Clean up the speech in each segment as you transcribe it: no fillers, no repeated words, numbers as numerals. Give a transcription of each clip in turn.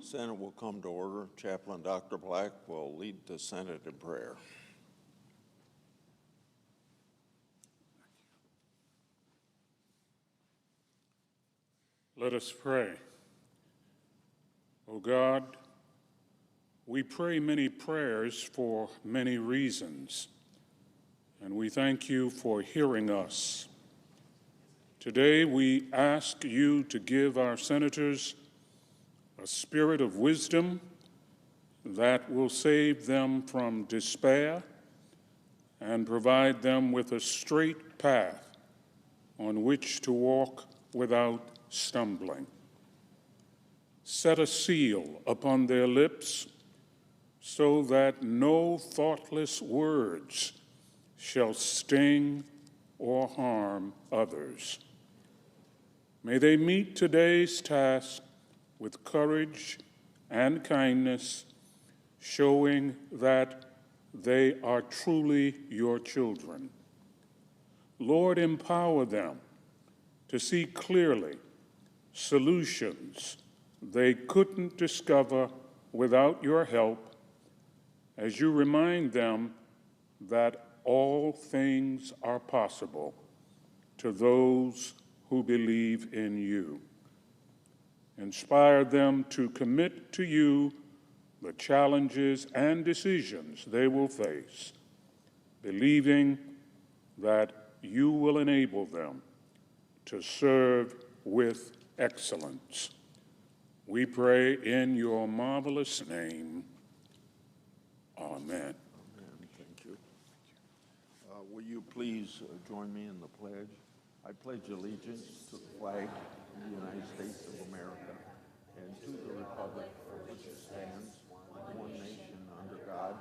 Senate will come to order. Chaplain Dr. Black will lead the Senate in prayer. Let us pray. O God, we pray many prayers for many reasons, and we thank you for hearing us. Today we ask you to give our senators a spirit of wisdom that will save them from despair and provide them with a straight path on which to walk without stumbling. Set a seal upon their lips so that no thoughtless words shall sting or harm others. May they meet today's task with courage and kindness, showing that they are truly your children. Lord, empower them to see clearly solutions they couldn't discover without your help, as you remind them that all things are possible to those who believe in you. Inspire them to commit to you the challenges and decisions they will face, believing that you will enable them to serve with excellence. We pray in your marvelous name. Amen. Amen. Thank you. Will you please join me in the pledge? I pledge allegiance to the flag of the United States of America and to the republic for which it stands, one nation under God,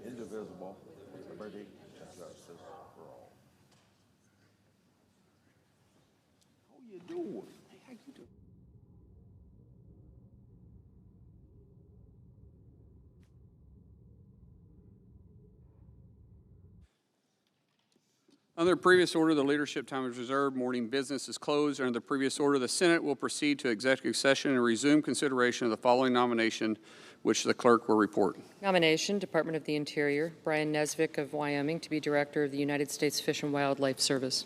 indivisible, with liberty and justice for all. How you doing? How you doing? Under the previous order, the leadership time is reserved. Morning business is closed. Under the previous order, the Senate will proceed to executive session and resume consideration of the following nomination, which the clerk will report. Nomination, Department of the Interior, Brian Nesvik of Wyoming to be Director of the United States Fish and Wildlife Service.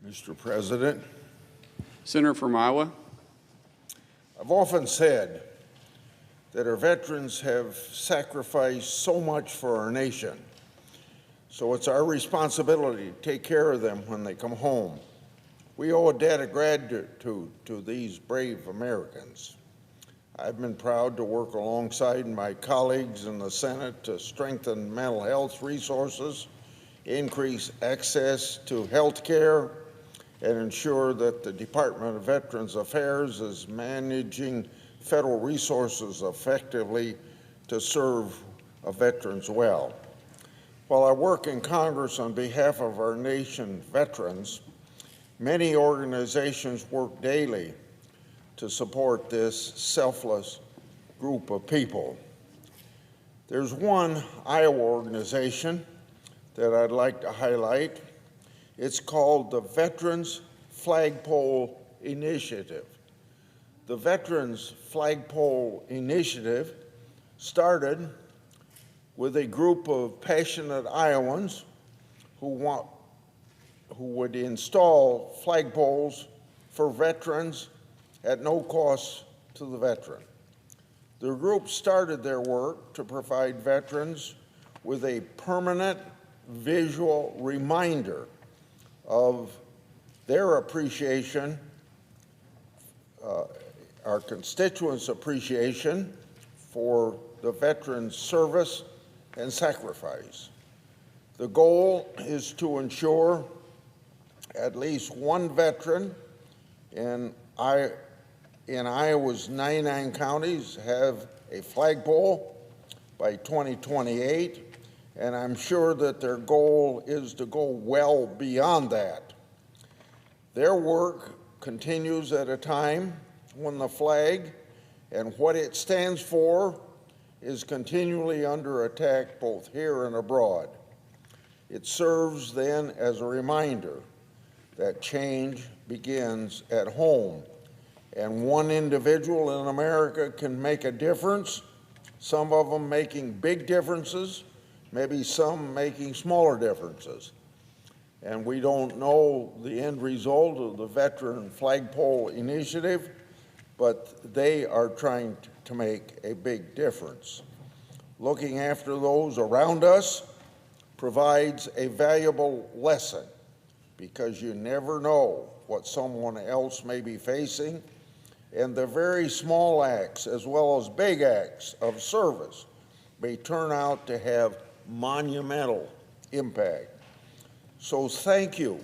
Mr. President, Senator from Iowa. I've often said that our veterans have sacrificed so much for our nation, so it's our responsibility to take care of them when they come home. We owe a debt of gratitude to these brave Americans. I've been proud to work alongside my colleagues in the Senate to strengthen mental health resources, increase access to health care, and ensure that the Department of Veterans Affairs is managing federal resources effectively to serve veterans well. While I work in Congress on behalf of our nation's veterans, many organizations work daily to support this selfless group of people. There's one Iowa organization that I'd like to highlight. It's called the Veterans Flagpole Initiative. The Veterans Flagpole Initiative started with a group of passionate Iowans who would install flagpoles for veterans at no cost to the veteran. The group started their work to provide veterans with a permanent visual reminder of their appreciation, our constituents' appreciation for the veterans' service and sacrifice. The goal is to ensure at least one veteran in Iowa's 99 counties have a flagpole by 2028, and I'm sure that their goal is to go well beyond that. Their work continues at a time when the flag and what it stands for is continually under attack both here and abroad. It serves then as a reminder that change begins at home, and one individual in America can make a difference, some of them making big differences, maybe some making smaller differences. And we don't know the end result of the Veteran Flagpole Initiative, but they are trying to make a big difference. Looking after those around us provides a valuable lesson, because you never know what someone else may be facing, and the very small acts as well as big acts of service may turn out to have monumental impact. So thank you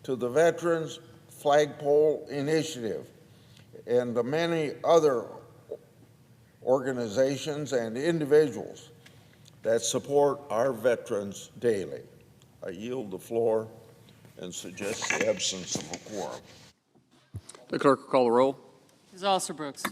to the Veterans Flagpole Initiative and the many other organizations and individuals that support our veterans daily. I yield the floor and suggest the absence of a quorum. The clerk will call the roll. Ms. Alsterbrooks.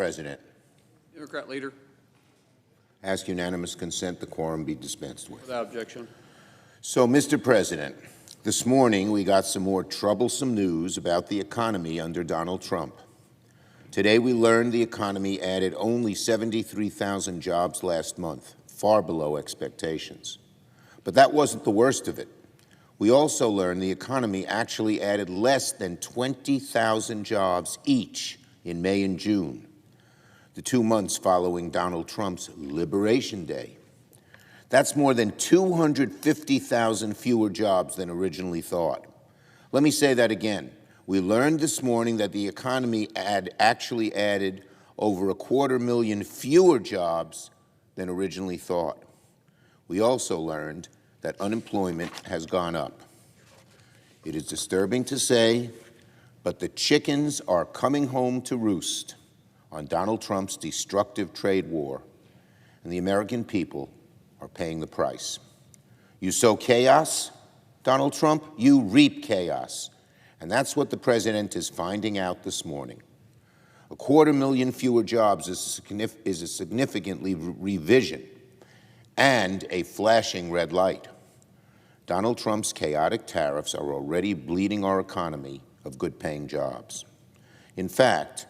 President. Democrat leader. Ask unanimous consent the quorum be dispensed with. Without objection. So, Mr. President, this morning we got some more troublesome news about the economy under Donald Trump. Today we learned the economy added only 73,000 jobs last month, far below expectations. But that wasn't the worst of it. We also learned the economy actually added less than 20,000 jobs each in May and June, the 2 months following Donald Trump's Liberation Day. That's more than 250,000 fewer jobs than originally thought. Let me say that again. We learned this morning that the economy actually added over 250,000 fewer jobs than originally thought. We also learned that unemployment has gone up. It is disturbing to say, but the chickens are coming home to roost on Donald Trump's destructive trade war, and the American people are paying the price. You sow chaos, Donald Trump, you reap chaos. And that's what the president is finding out this morning. 250,000 fewer jobs is a significant revision and a flashing red light. Donald Trump's chaotic tariffs are already bleeding our economy of good-paying jobs. In fact,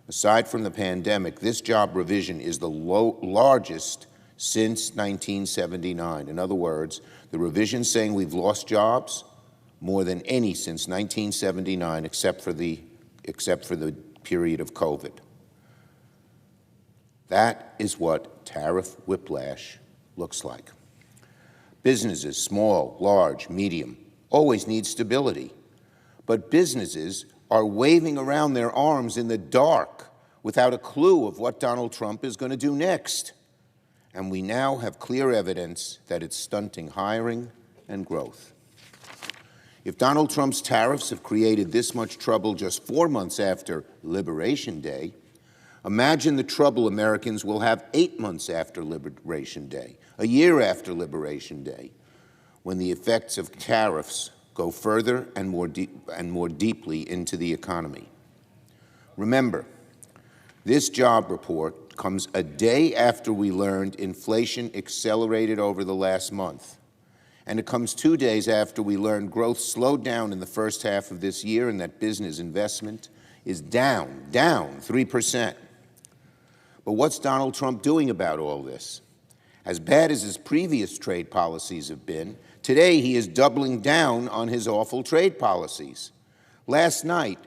aside from the pandemic, this job revision is the largest since 1979. In other words, the revision saying we've lost jobs more than any since 1979, except for the period of COVID. That is what tariff whiplash looks like. Businesses, small, large, medium, always need stability. But businesses are waving around their arms in the dark without a clue of what Donald Trump is going to do next. And we now have clear evidence that it's stunting hiring and growth. If Donald Trump's tariffs have created this much trouble just 4 months after Liberation Day, imagine the trouble Americans will have 8 months after Liberation Day, a year after Liberation Day, when the effects of tariffs go further and more deeply into the economy. Remember, this job report comes a day after we learned inflation accelerated over the last month. And it comes 2 days after we learned growth slowed down in the first half of this year and that business investment is down 3%. But what's Donald Trump doing about all this? As bad as his previous trade policies have been, today he is doubling down on his awful trade policies. Last night,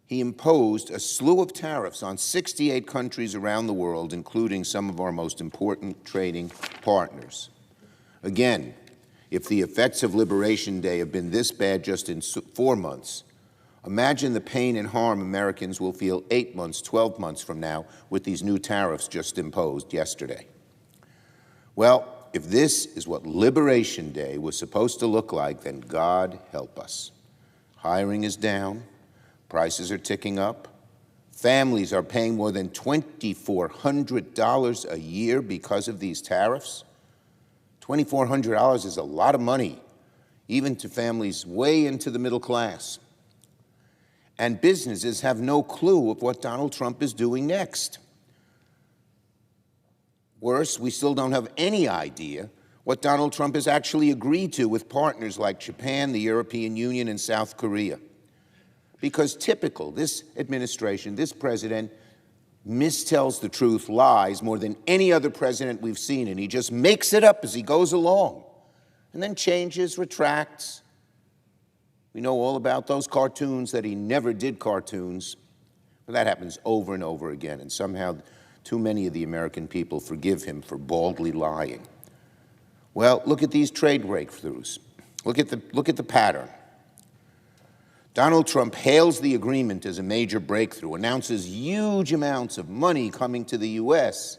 he imposed a slew of tariffs on 68 countries around the world, including some of our most important trading partners. Again, if the effects of Liberation Day have been this bad just in 4 months, imagine the pain and harm Americans will feel 8 months, 12 months from now with these new tariffs just imposed yesterday. Well, if this is what Liberation Day was supposed to look like, then God help us. Hiring is down, prices are ticking up, families are paying more than $2,400 a year because of these tariffs. $2,400 is a lot of money, even to families way into the middle class. And businesses have no clue of what Donald Trump is doing next. Worse, we still don't have any idea what Donald Trump has actually agreed to with partners like Japan, the European Union, and South Korea. Because typical, this administration, this president, mistells the truth, lies more than any other president we've seen, and he just makes it up as he goes along, and then changes, retracts. We know all about those cartoons that he never did cartoons, but that happens over and over again, and somehow too many of the American people forgive him for baldly lying. Well, look at these trade breakthroughs. Look at the pattern. Donald Trump hails the agreement as a major breakthrough, announces huge amounts of money coming to the U.S.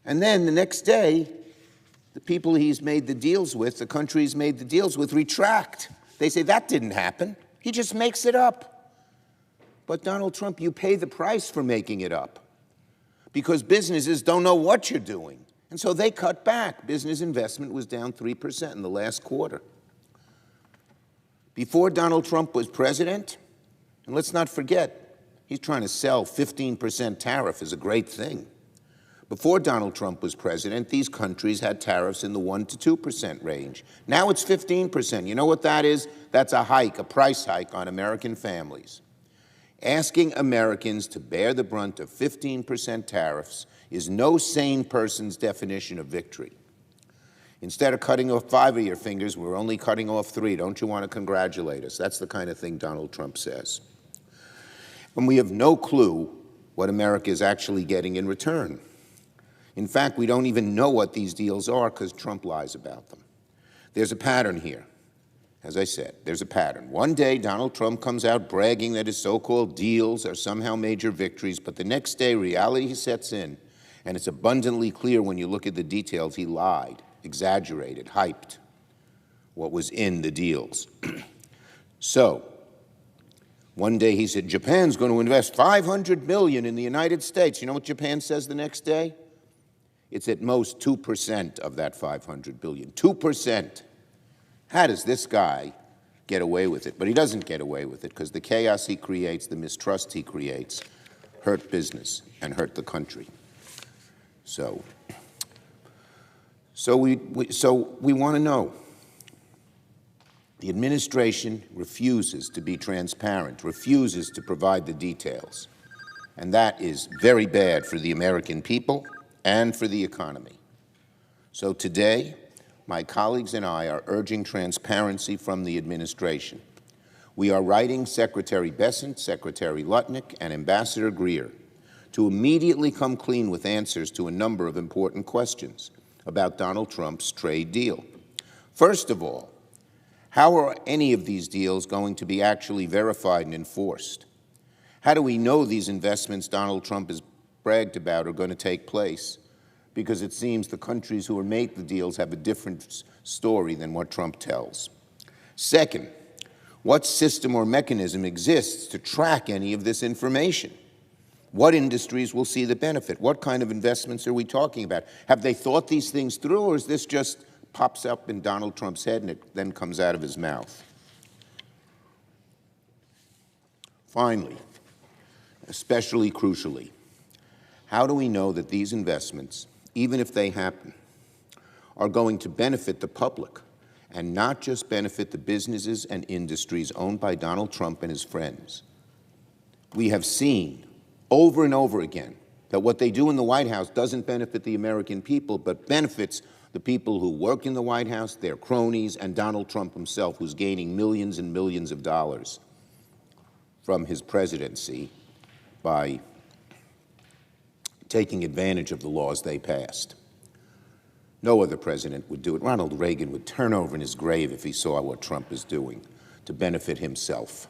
And then the next day, the people he's made the deals with, the countries made the deals with, retract. They say that didn't happen. He just makes it up. But Donald Trump, you pay the price for making it up because businesses don't know what you're doing. And so they cut back. Business investment was down 3% in the last quarter. Before Donald Trump was president, and let's not forget, He's trying to sell 15% tariff as a great thing. Before Donald Trump was president, these countries had tariffs in the 1% to 2% range. Now it's 15%. You know what that is? That's a hike, a price hike on American families. Asking Americans to bear the brunt of 15% tariffs is no sane person's definition of victory. Instead of cutting off 5 of your fingers, we're only cutting off 3. Don't you want to congratulate us? That's the kind of thing Donald Trump says. And we have no clue what America is actually getting in return. In fact, we don't even know what these deals are because Trump lies about them. There's a pattern here. As I said, there's a pattern. One day, Donald Trump comes out bragging that his so-called deals are somehow major victories, but the next day, reality sets in, and it's abundantly clear when you look at the details, he lied, exaggerated, hyped what was in the deals. So, one day he said, Japan's going to invest $500 million in the United States. You know what Japan says the next day? It's at most 2% of that $500 billion. 2%. How does this guy get away with it? But he doesn't get away with it because the chaos he creates, the mistrust he creates, hurt business and hurt the country. So we want to know. The administration refuses to be transparent, refuses to provide the details. And that is very bad for the American people and for the economy. So today, my colleagues and I are urging transparency from the administration. We are writing Secretary Bessent, Secretary Lutnick, and Ambassador Greer to immediately come clean with answers to a number of important questions about Donald Trump's trade deal. First of all, how are any of these deals going to be actually verified and enforced? How do we know these investments Donald Trump has bragged about are going to take place? Because it seems the countries who made the deals have a different story than what Trump tells. Second, what system or mechanism exists to track any of this information? What industries will see the benefit? What kind of investments are we talking about? Have they thought these things through, or is this just pops up in Donald Trump's head and it then comes out of his mouth? Finally, especially crucially, how do we know that these investments, even if they happen, are going to benefit the public and not just benefit the businesses and industries owned by Donald Trump and his friends? We have seen over and over again that what they do in the White House doesn't benefit the American people, but benefits the people who work in the White House, their cronies, and Donald Trump himself, who's gaining millions and millions of dollars from his presidency by taking advantage of the laws they passed. No other president would do it. Ronald Reagan would turn over in his grave if he saw what Trump is doing to benefit himself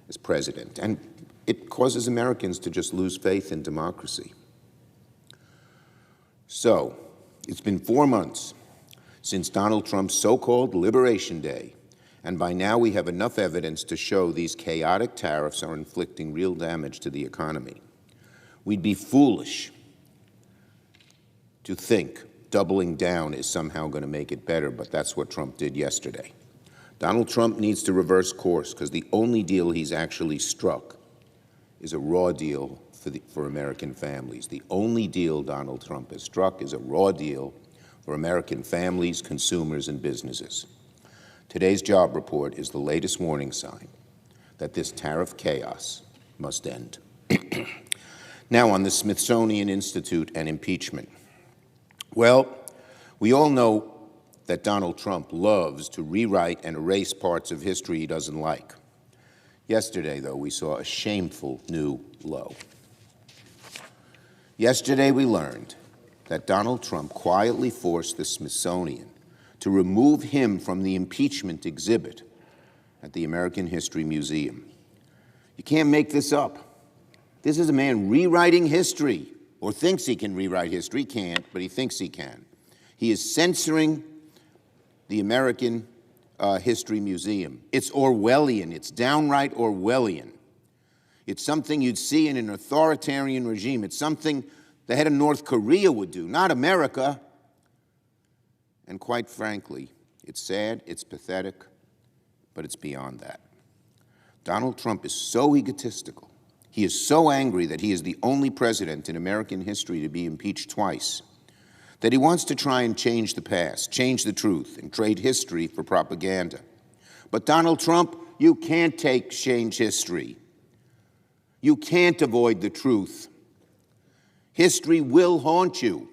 as president. And it causes Americans to just lose faith in democracy. So, it's been 4 months since Donald Trump's so-called Liberation Day, and by now we have enough evidence to show these chaotic tariffs are inflicting real damage to the economy. We'd be foolish to think doubling down is somehow going to make it better, but that's what Trump did yesterday. Donald Trump needs to reverse course because the only deal he's actually struck is a raw deal for American families. The only deal Donald Trump has struck is a raw deal for American families, consumers, and businesses. Today's job report is the latest warning sign that this tariff chaos must end. Now on the Smithsonian Institute and impeachment. Well, we all know that Donald Trump loves to rewrite and erase parts of history he doesn't like. Yesterday, though, we saw a shameful new low. Yesterday, we learned that Donald Trump quietly forced the Smithsonian to remove him from the impeachment exhibit at the American History Museum. You can't make this up. This is a man rewriting history, or thinks he can rewrite history. He can't, but he thinks he can. He is censoring the American History Museum. It's Orwellian. It's downright Orwellian. It's something you'd see in an authoritarian regime. It's something the head of North Korea would do, not America. And quite frankly, it's sad, it's pathetic, but it's beyond that. Donald Trump is so egotistical, He is so angry that he is the only president in American history to be impeached twice, that he wants to try and change the past, change the truth, and trade history for propaganda. But Donald Trump, you can't change history. You can't avoid the truth. History will haunt you.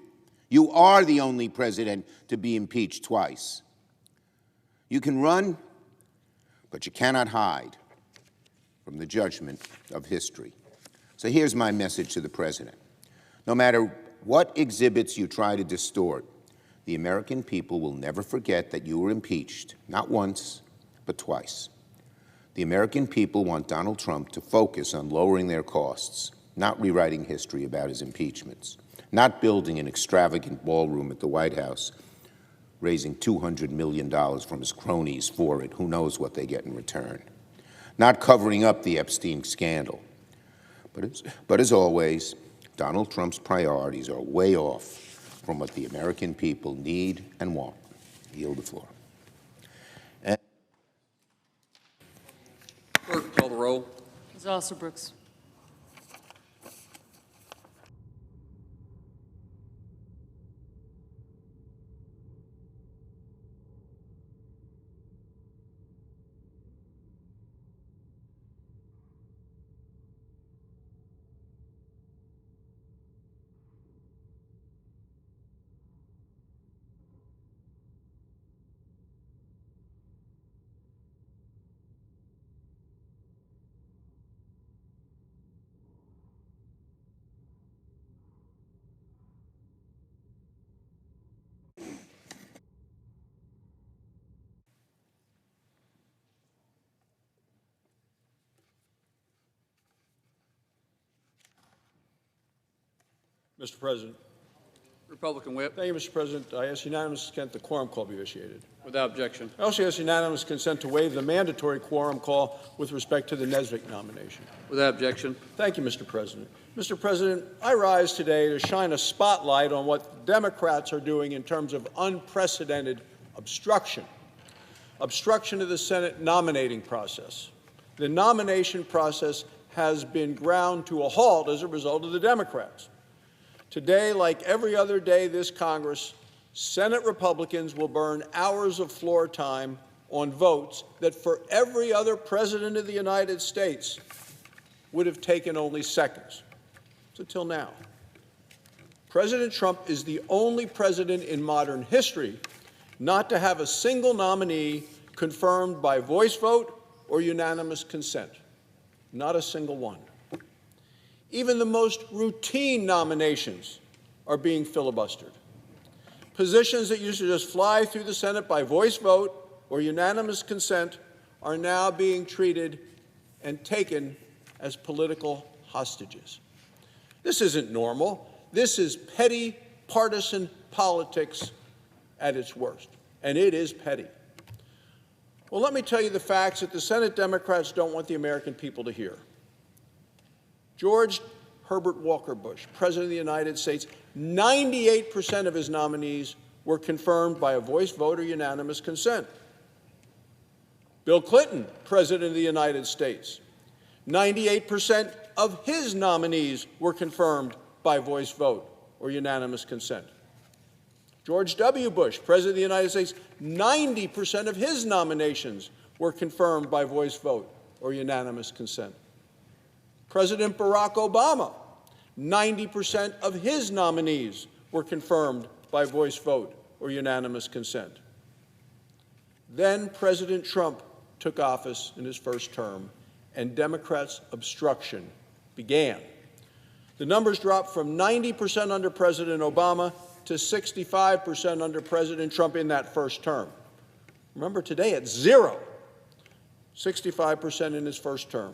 You are the only president to be impeached twice. You can run, but you cannot hide from the judgment of history. So here's my message to the president. No matter what exhibits you try to distort, the American people will never forget that you were impeached, not once, but twice. The American people want Donald Trump to focus on lowering their costs, not rewriting history about his impeachments, not building an extravagant ballroom at the White House, raising $200 million from his cronies for it. Who knows what they get in return? Not covering up the Epstein scandal. But as always, Donald Trump's priorities are way off from what the American people need and want. I yield the floor. Clerk, call the roll. Ms. Alsobrooks. Mr. President. Republican Whip. Thank you, Mr. President. I ask unanimous consent the quorum call be initiated. Without objection. I also ask unanimous consent to waive the mandatory quorum call with respect to the Nesvik nomination. Without objection. Thank you, Mr. President. Mr. President, I rise today to shine a spotlight on what Democrats are doing in terms of unprecedented obstruction. Obstruction of the Senate nominating process. The nomination process has been ground to a halt as a result of the Democrats. Today, like every other day this Congress, Senate Republicans will burn hours of floor time on votes that for every other president of the United States would have taken only seconds. So till now. President Trump is the only president in modern history not to have a single nominee confirmed by voice vote or unanimous consent. Not a single one. Even the most routine nominations are being filibustered. Positions that used to just fly through the Senate by voice vote or unanimous consent are now being treated and taken as political hostages. This isn't normal. This is petty partisan politics at its worst, and it is petty. Well, let me tell you the facts that the Senate Democrats don't want the American people to hear. George Herbert Walker Bush, President of the United States, 98% of his nominees were confirmed by a voice vote or unanimous consent. Bill Clinton, President of the United States, 98% of his nominees were confirmed by voice vote or unanimous consent. George W. Bush, President of the United States, 90% of his nominations were confirmed by voice vote or unanimous consent. President Barack Obama, 90% of his nominees were confirmed by voice vote or unanimous consent. Then President Trump took office in his first term, and Democrats' obstruction began. The numbers dropped from 90% under President Obama to 65% under President Trump in that first term. Remember, today it's zero, 65% in his first term.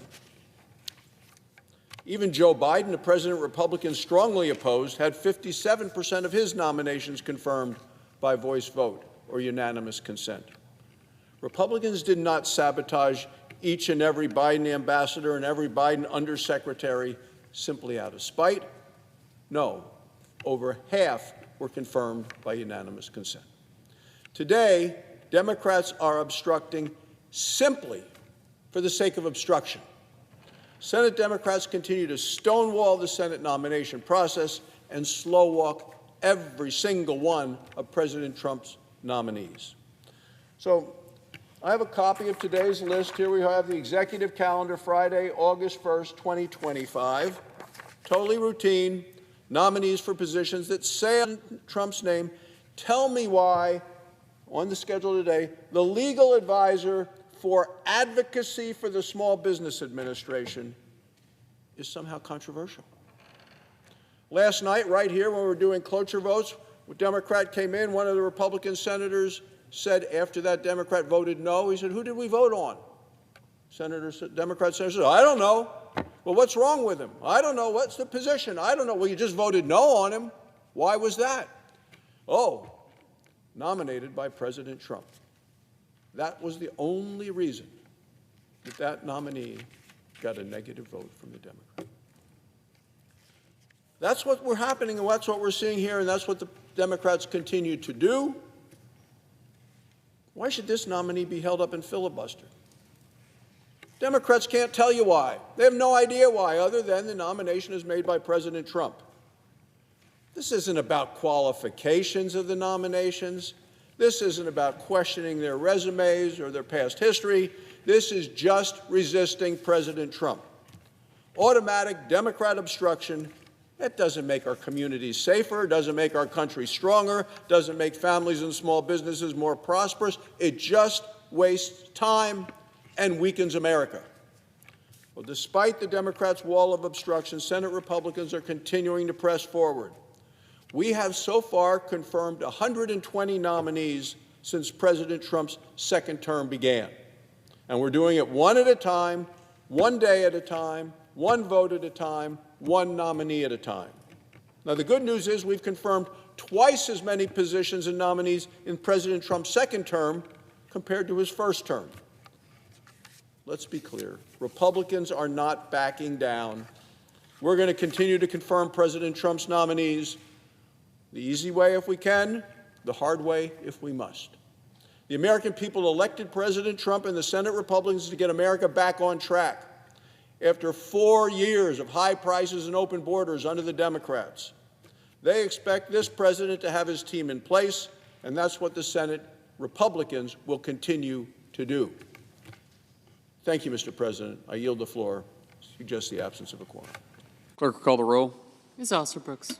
Even Joe Biden, the president Republicans strongly opposed, had 57% of his nominations confirmed by voice vote or unanimous consent. Republicans did not sabotage each and every Biden ambassador and every Biden undersecretary simply out of spite. No, over half were confirmed by unanimous consent. Today, Democrats are obstructing simply for the sake of obstruction. Senate Democrats continue to stonewall the Senate nomination process and slow walk every single one of President Trump's nominees. So I have a copy of today's list. Here we have the executive calendar, Friday, August 1st, 2025. Totally routine. Nominees for positions that say Trump's name. Tell me why, on the schedule today, the legal advisor for advocacy for the Small Business Administration is somehow controversial. Last night, right here, when we were doing cloture votes, a Democrat came in, one of the Republican senators said after that Democrat voted no, he said, "Who did we vote on?" Democrat senator said, "I don't know." "Well, what's wrong with him?" "I don't know. What's the position?" "I don't know." "Well, you just voted no on him. Why was that?" "Oh, nominated by President Trump." That was the only reason that that nominee got a negative vote from the Democrat. That's what we're happening, and that's what we're seeing here, and that's what the Democrats continue to do. Why should this nominee be held up and filibustered? Democrats can't tell you why. They have no idea why, other than the nomination is made by President Trump. This isn't about qualifications of the nominations. This isn't about questioning their resumes or their past history. This is just resisting President Trump. Automatic Democrat obstruction. That doesn't make our communities safer, doesn't make our country stronger, doesn't make families and small businesses more prosperous. It just wastes time and weakens America. Well, despite the Democrats' wall of obstruction, Senate Republicans are continuing to press forward. We have so far confirmed 120 nominees since President Trump's second term began. And we're doing it one at a time, one day at a time, one vote at a time, one nominee at a time. Now, the good news is we've confirmed twice as many positions and nominees in President Trump's second term compared to his first term. Let's be clear. Republicans are not backing down. We're going to continue to confirm President Trump's nominees the easy way if we can, the hard way if we must. The American people elected President Trump and the Senate Republicans to get America back on track after 4 years of high prices and open borders under the Democrats. They expect this president to have his team in place, and that's what the Senate Republicans will continue to do. Thank you, Mr. President. I yield the floor. Suggest the absence of a quorum. Clerk will call the roll. Ms. Alston-Brooks.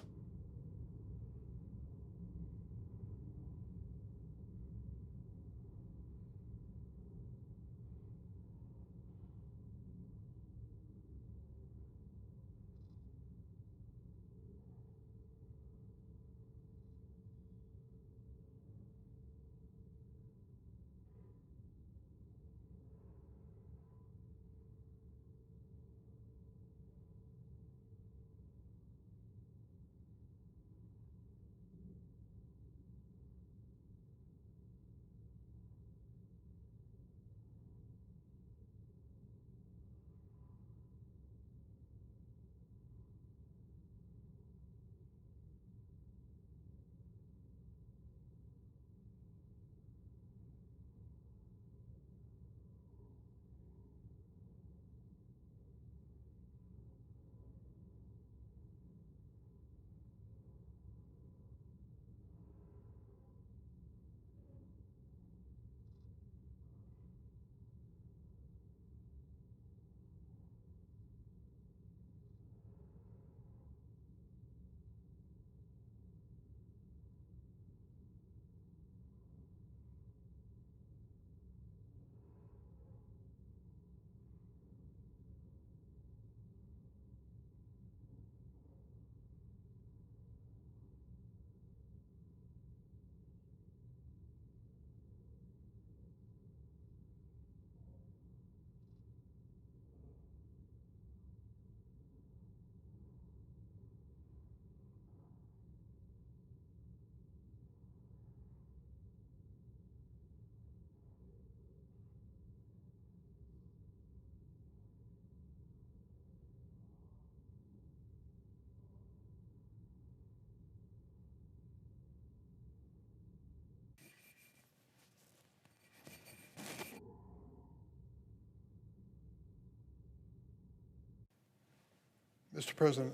Mr. President,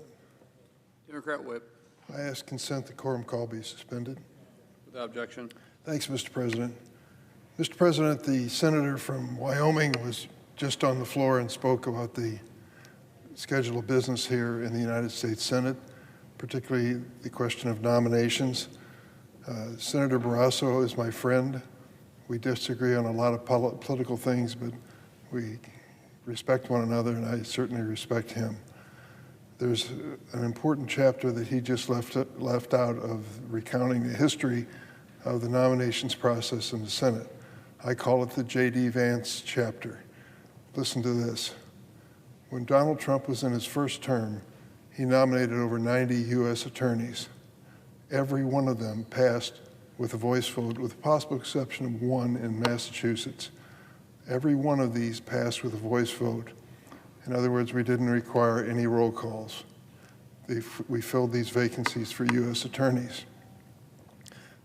Democrat Whip. I ask consent the quorum call be suspended. Without objection. Thanks, Mr. President. Mr. President, the senator from Wyoming was just on the floor and spoke about the schedule of business here in the United States Senate, particularly the question of nominations. Senator Barrasso is my friend. We disagree on a lot of political things, but we respect one another, and I certainly respect him. There's an important chapter that he just left out of recounting the history of the nominations process in the Senate. I call it the J.D. Vance chapter. Listen to this. When Donald Trump was in his first term, he nominated over 90 U.S. attorneys. Every one of them passed with a voice vote, with the possible exception of one in Massachusetts. Every one of these passed with a voice vote. In other words, we didn't require any roll calls. We filled these vacancies for U.S. attorneys.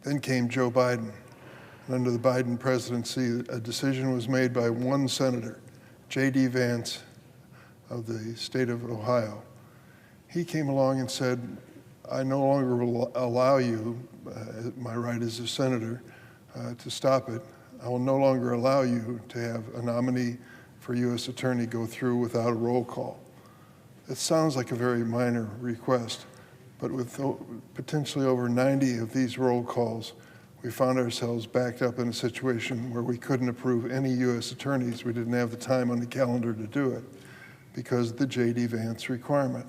Then came Joe Biden. And under the Biden presidency, a decision was made by one senator, J.D. Vance of the state of Ohio. He came along and said, I no longer will allow you, my right as a senator, to stop it. I will no longer allow you to have a nominee for U.S. attorney go through without a roll call. It sounds like a very minor request, but with potentially over 90 of these roll calls, we found ourselves backed up in a situation where we couldn't approve any U.S. attorneys. We didn't have the time on the calendar to do it because of the J.D. Vance requirement.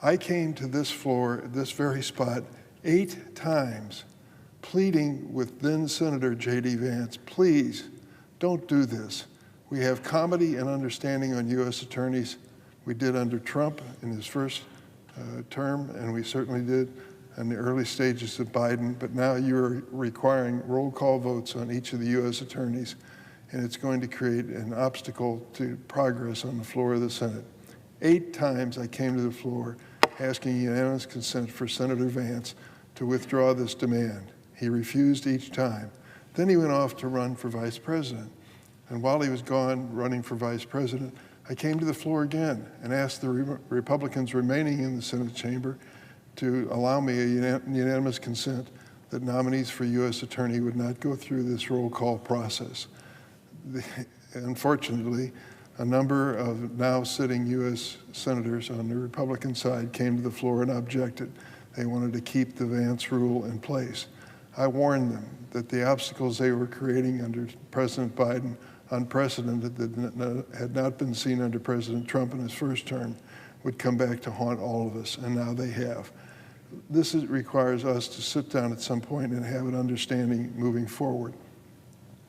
I came to this floor, this very spot, 8 times, pleading with then Senator J.D. Vance, please don't do this. We have comedy and understanding on U.S. attorneys. We did under Trump in his first term, and we certainly did in the early stages of Biden, but now you're requiring roll call votes on each of the U.S. attorneys, and it's going to create an obstacle to progress on the floor of the Senate. 8 times I came to the floor asking unanimous consent for Senator Vance to withdraw this demand. He refused each time. Then he went off to run for vice president. And while he was gone running for vice president, I came to the floor again and asked the Republicans remaining in the Senate chamber to allow me a unanimous consent that nominees for U.S. attorney would not go through this roll call process. Unfortunately, a number of now sitting U.S. senators on the Republican side came to the floor and objected. They wanted to keep the Vance rule in place. I warned them that the obstacles they were creating under President Biden, unprecedented, that had not been seen under President Trump in his first term, would come back to haunt all of us, and now they have. This requires us to sit down at some point and have an understanding moving forward,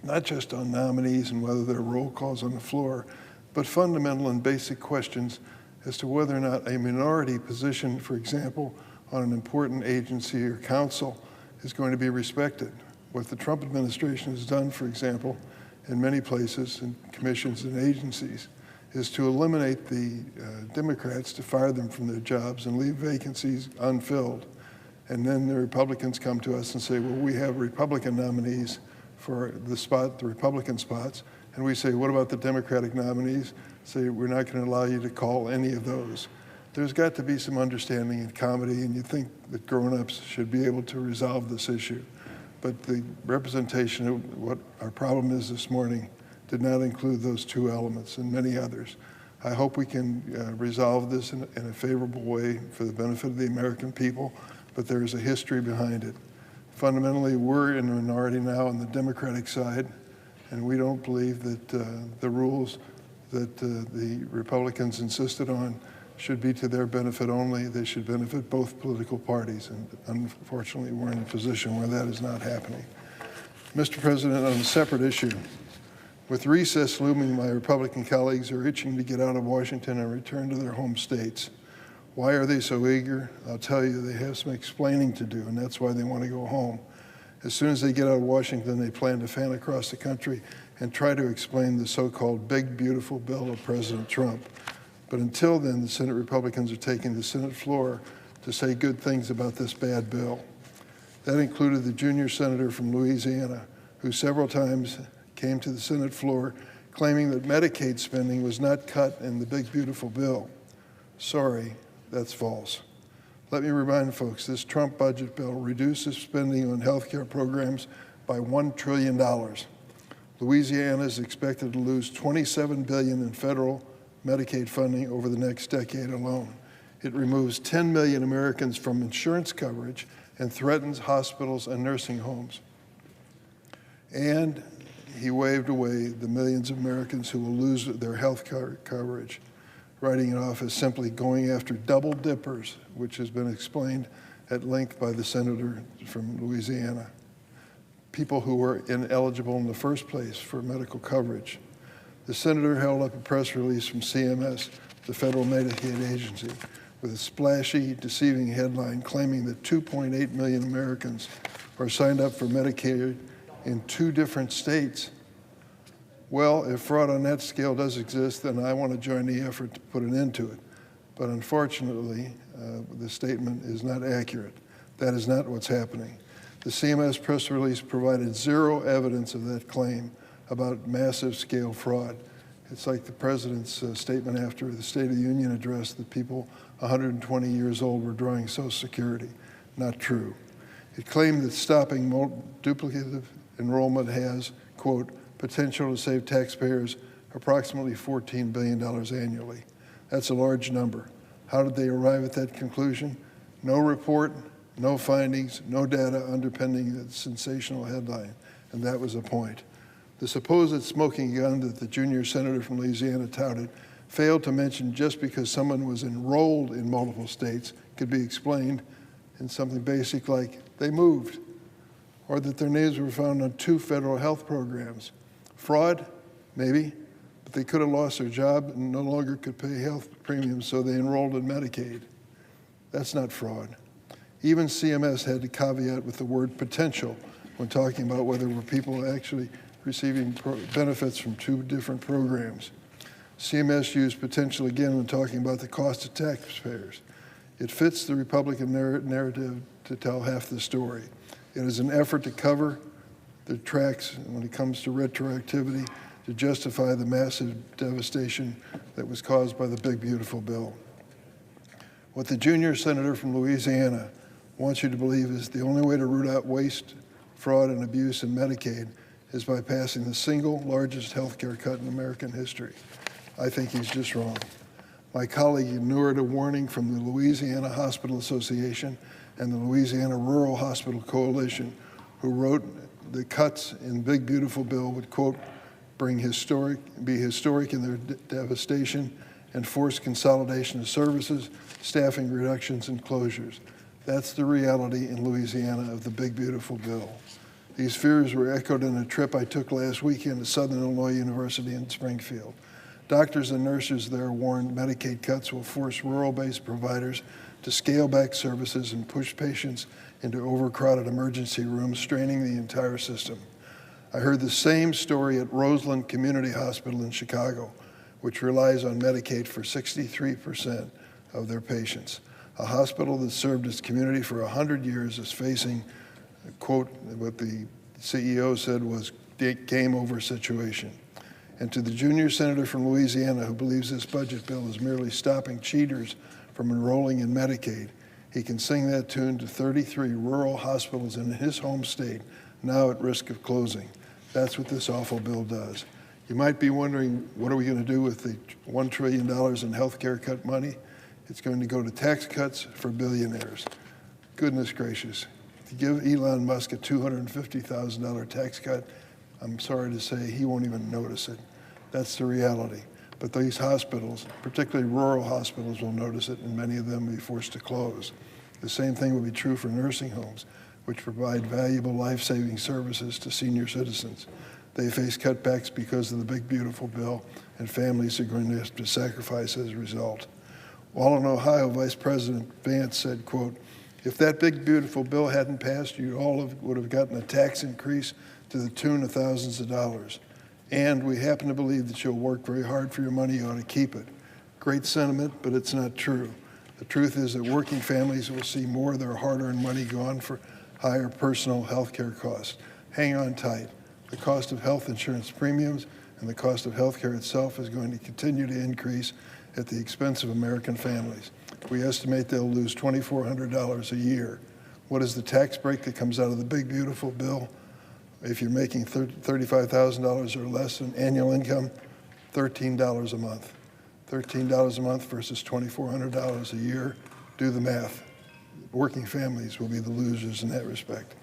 not just on nominees and whether there are roll calls on the floor, but fundamental and basic questions as to whether or not a minority position, for example, on an important agency or council is going to be respected. What the Trump administration has done, for example, in many places, in commissions and agencies, is to eliminate the Democrats, to fire them from their jobs and leave vacancies unfilled. And then the Republicans come to us and say, well, we have Republican nominees for the Republican spots. And we say, what about the Democratic nominees? Say, we're not going to allow you to call any of those. There's got to be some understanding and comedy, and you think that grown-ups should be able to resolve this issue. But the representation of what our problem is this morning did not include those 2 elements and many others. I hope we can resolve this in a favorable way for the benefit of the American people, but there is a history behind it. Fundamentally, we're in a minority now on the Democratic side, and we don't believe that the rules that the Republicans insisted on should be to their benefit only. They should benefit both political parties, and unfortunately, we're in a position where that is not happening. Mr. President, on a separate issue, with recess looming, my Republican colleagues are itching to get out of Washington and return to their home states. Why are they so eager? I'll tell you, they have some explaining to do, and that's why they want to go home. As soon as they get out of Washington, they plan to fan across the country and try to explain the so-called big, beautiful bill of President Trump. But until then, the Senate Republicans are taking the Senate floor to say good things about this bad bill. That included the junior senator from Louisiana, who several times came to the Senate floor claiming that Medicaid spending was not cut in the big, beautiful bill. Sorry, That's false. Let me remind folks, this Trump budget bill reduces spending on health care programs by $1 trillion. Louisiana is expected to lose $27 billion in federal Medicaid funding over the next decade alone. It removes 10 million Americans from insurance coverage and threatens hospitals and nursing homes. And he waved away the millions of Americans who will lose their health coverage, writing it off as simply going after double dippers, which has been explained at length by the senator from Louisiana, people who were ineligible in the first place for medical coverage. The senator held up a press release from CMS, the federal Medicaid agency, with a splashy, deceiving headline claiming that 2.8 million Americans are signed up for Medicaid in 2 different states. Well, if fraud on that scale does exist, then I want to join the effort to put an end to it. But unfortunately, the statement is not accurate. That is not what's happening. The CMS press release provided 0 evidence of that claim about massive scale fraud. It's like the president's statement after the State of the Union address that people 120 years old were drawing Social Security. Not true. It claimed that stopping duplicative enrollment has, quote, potential to save taxpayers approximately $14 billion annually. That's a large number. How did they arrive at that conclusion? No report, no findings, no data underpinning the sensational headline, and that was the point. The supposed smoking gun that the junior senator from Louisiana touted failed to mention just because someone was enrolled in multiple states could be explained in something basic like they moved, or that their names were found on 2 federal health programs. Fraud? Maybe, but they could have lost their job and no longer could pay health premiums, so they enrolled in Medicaid. That's not fraud. Even CMS had to caveat with the word potential when talking about whether were people actually receiving benefits from 2 different programs. CMS used potential again when talking about the cost to taxpayers. It fits the Republican narrative to tell half the story. It is an effort to cover the tracks when it comes to retroactivity to justify the massive devastation that was caused by the big, beautiful bill. What the junior senator from Louisiana wants you to believe is the only way to root out waste, fraud, and abuse in Medicaid is by passing the single largest health care cut in American history. I think he's just wrong. My colleague ignored a warning from the Louisiana Hospital Association and the Louisiana Rural Hospital Coalition, who wrote the cuts in Big Beautiful Bill would, quote, be historic in their devastation and force consolidation of services, staffing reductions, and closures. That's the reality in Louisiana of the Big Beautiful Bill. These fears were echoed in a trip I took last weekend to Southern Illinois University in Springfield. Doctors and nurses there warned Medicaid cuts will force rural-based providers to scale back services and push patients into overcrowded emergency rooms, straining the entire system. I heard the same story at Roseland Community Hospital in Chicago, which relies on Medicaid for 63% of their patients. A hospital that served its community for 100 years is facing, quote, what the CEO said was game over situation. And to the junior senator from Louisiana who believes this budget bill is merely stopping cheaters from enrolling in Medicaid, he can sing that tune to 33 rural hospitals in his home state now at risk of closing. That's what this awful bill does. You might be wondering, what are we going to do with the $1 trillion in health care cut money? It's going to go to tax cuts for billionaires. Goodness gracious. To give Elon Musk a $250,000 tax cut, I'm sorry to say he won't even notice it. That's the reality. But these hospitals, particularly rural hospitals, will notice it, and many of them will be forced to close. The same thing will be true for nursing homes, which provide valuable life-saving services to senior citizens. They face cutbacks because of the Big Beautiful Bill, and families are going to have to sacrifice as a result. While in Ohio, Vice President Vance said, quote, if that Big Beautiful Bill hadn't passed, you all would have gotten a tax increase to the tune of thousands of dollars. And we happen to believe that you'll work very hard for your money, you ought to keep it. Great sentiment, but it's not true. The truth is that working families will see more of their hard-earned money gone for higher personal health care costs. Hang on tight. The cost of health insurance premiums and the cost of health care itself is going to continue to increase at the expense of American families. We estimate they'll lose $2,400 a year. What is the tax break that comes out of the big, beautiful bill? If you're making $35,000 or less in annual income, $13 a month. $13 a month versus $2,400 a year. Do the math. Working families will be the losers in that respect.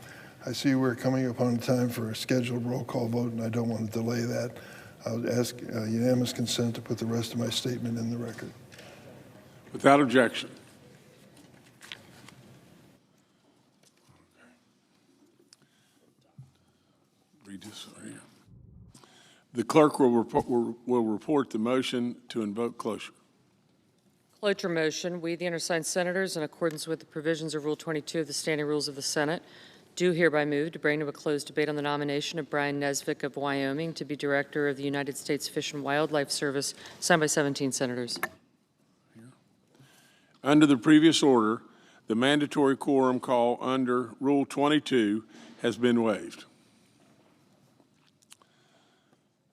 I see we're coming upon time for a scheduled roll call vote, and I don't want to delay that. I'll ask unanimous consent to put the rest of my statement in the record. Without objection. Read this right here. The clerk will report the motion to invoke cloture. Cloture motion. We, the undersigned senators, in accordance with the provisions of Rule 22 of the Standing Rules of the Senate, do hereby move to bring to a closed debate on the nomination of Brian Nesvik of Wyoming to be Director of the United States Fish and Wildlife Service, signed by 17 senators. Under the previous order, the mandatory quorum call under Rule 22 has been waived.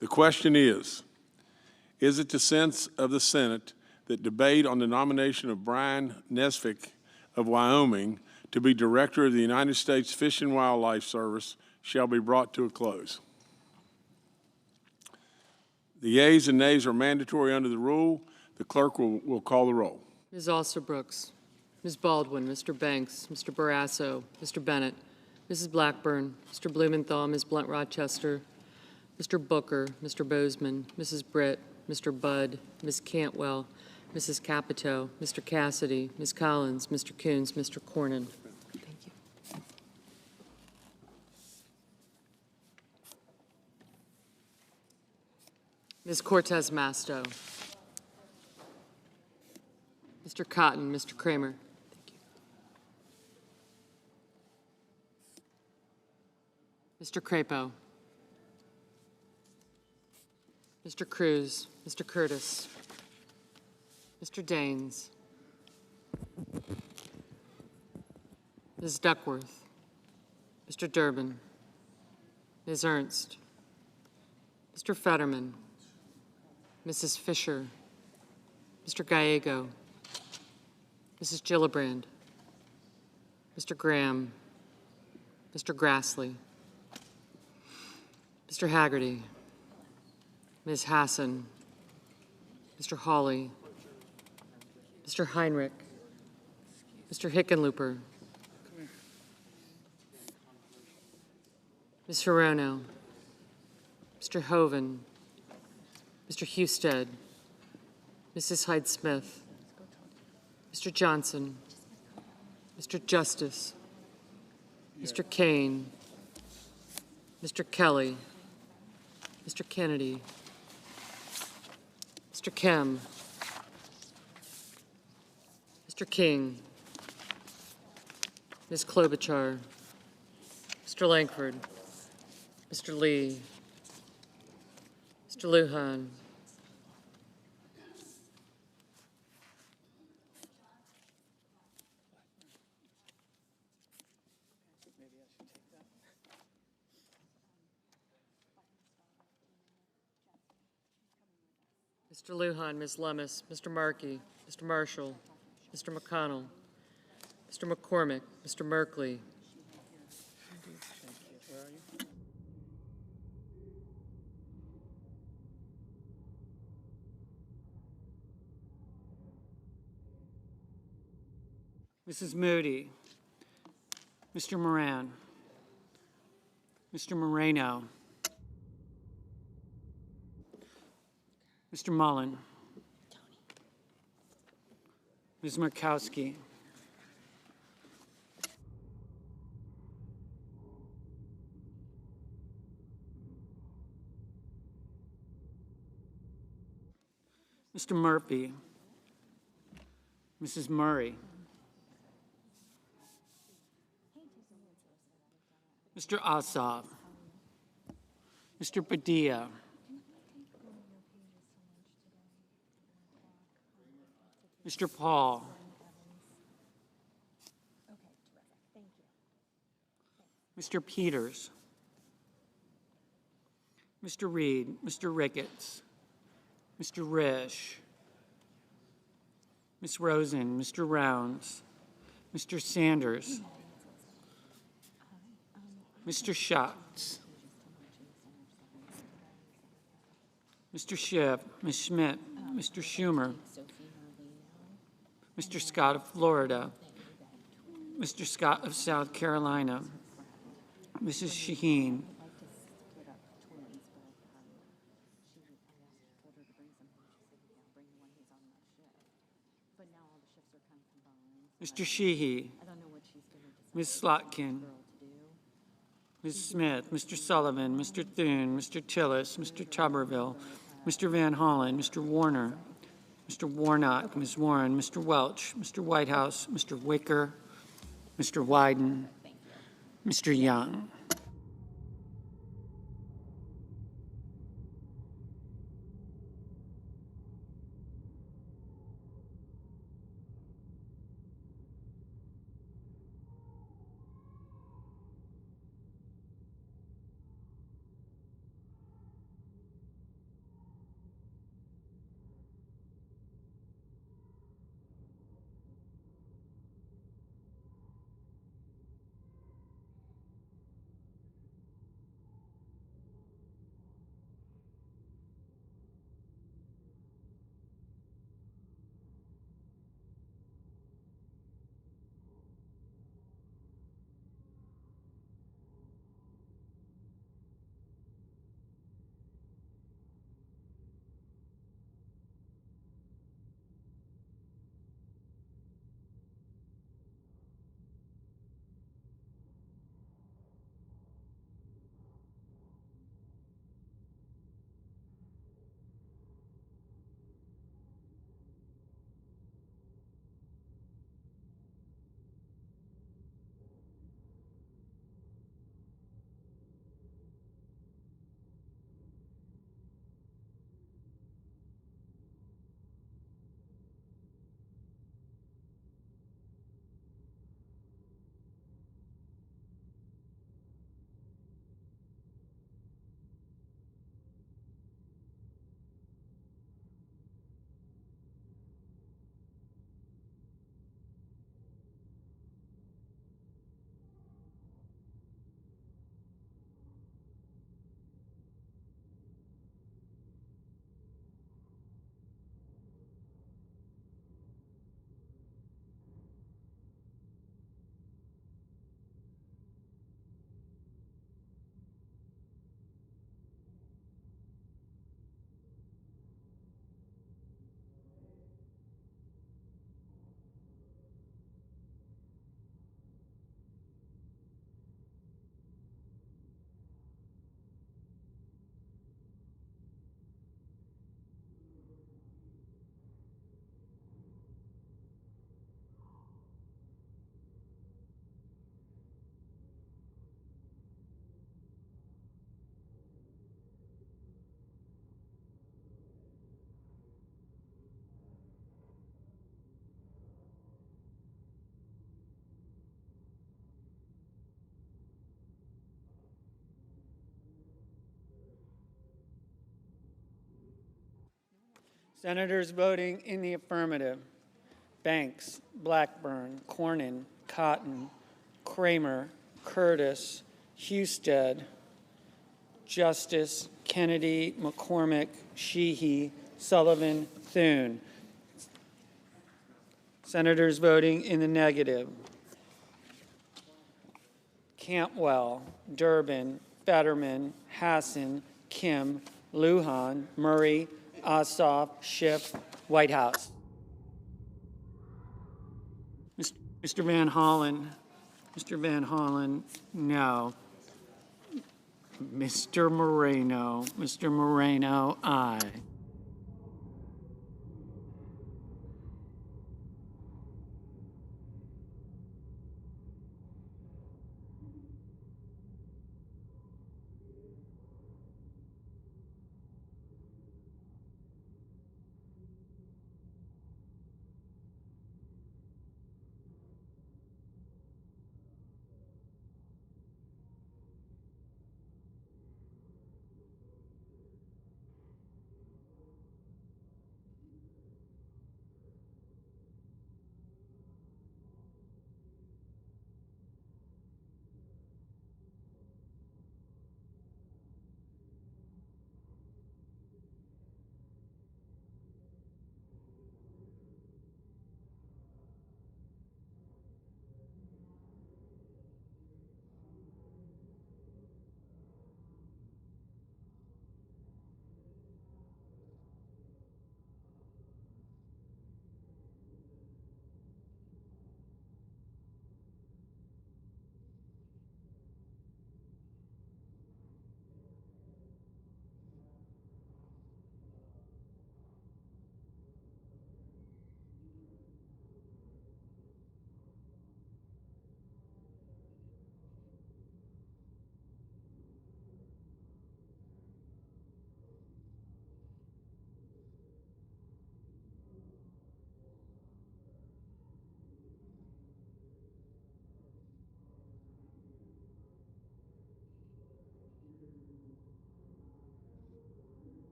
The question is it the sense of the Senate that debate on the nomination of Brian Nesvik of Wyoming to be Director of the United States Fish and Wildlife Service shall be brought to a close? The yeas and nays are mandatory under the rule. The clerk will call the roll. Ms. Alster-Brooks, Ms. Baldwin, Mr. Banks, Mr. Barrasso, Mr. Bennett, Mrs. Blackburn, Mr. Blumenthal, Ms. Blunt-Rochester, Mr. Booker, Mr. Bozeman, Mrs. Britt, Mr. Budd, Ms. Cantwell, Mrs. Capito, Mr. Cassidy, Ms. Collins, Mr. Coons, Mr. Cornyn. Thank you. Ms. Cortez Masto. Mr. Cotton, Mr. Kramer. Thank you. Mr. Crapo. Mr. Cruz, Mr. Curtis, Mr. Daines, Ms. Duckworth, Mr. Durbin, Ms. Ernst, Mr. Fetterman, Mrs. Fisher, Mr. Gallego, Mrs. Gillibrand, Mr. Graham, Mr. Grassley, Mr. Haggerty, Ms. Hassan, Mr. Hawley, Mr. Heinrich, Mr. Hickenlooper, Ms. Hirono, Mr. Hoven, Mr. Husted, Mrs. Hyde-Smith, Mr. Johnson, Mr. Justice, Mr. Kane, Mr. Kelly, Mr. Kennedy, Mr. Kem, Mr. King, Ms. Klobuchar, Mr. Langford, Mr. Lee, Mr. Lujan, Mr. Lujan, Ms. Lemus, Mr. Markey, Mr. Marshall, Mr. McConnell, Mr. McCormick, Mr. Merkley, Mrs. Moody, Mr. Moran, Mr. Moreno, Mr. Mullen, Ms. Murkowski, Mr. Murphy, Mrs. Murray, Mr. Ossoff, Mr. Padilla, Mr. Paul, Mr. Peters, Mr. Reed, Mr. Ricketts, Mr. Risch, Ms. Rosen, Mr. Rounds, Mr. Sanders, Mr. Schatz, Mr. Schiff, Ms. Schmidt, Mr. Schumer, Mr. Scott of Florida, Mr. Scott of South Carolina, Mrs. Shaheen, Mr. Sheehy, Ms. Slotkin, Ms. Smith, Mr. Sullivan, Mr. Thune, Mr. Tillis, Mr. Tuberville, Mr. Van Hollen, Mr. Warner, Mr. Warnock, Ms. Warren, Mr. Welch, Mr. Whitehouse, Mr. Wicker, Mr. Wyden, Mr. Young. Senators voting in the affirmative: Banks, Blackburn, Cornyn, Cotton, Kramer, Curtis, Husted, Justice, Kennedy, McCormick, Sheehy, Sullivan, Thune. Senators voting in the negative: Cantwell, Durbin, Fetterman, Hassan, Kim, Lujan, Murray, Ossoff, Schiff, Whitehouse. Mr. Van Hollen. Mr. Van Hollen, no. Mr. Moreno. Mr. Moreno, aye.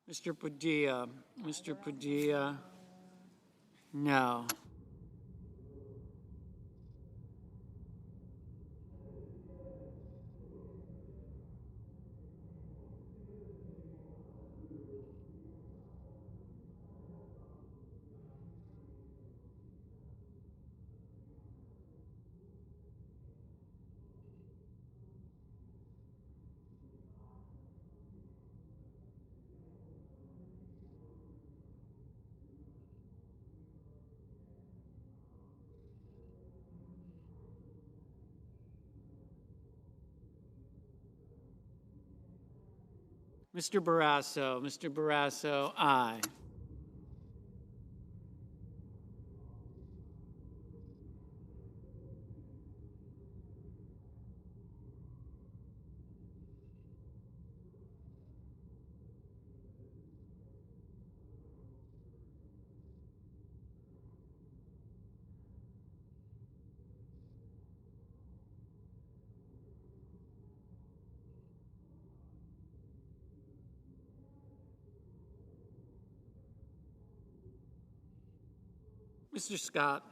Mr. Padilla. Mr. Padilla, no. Mr. Barrasso. Mr. Barrasso, aye. Mr. Scott.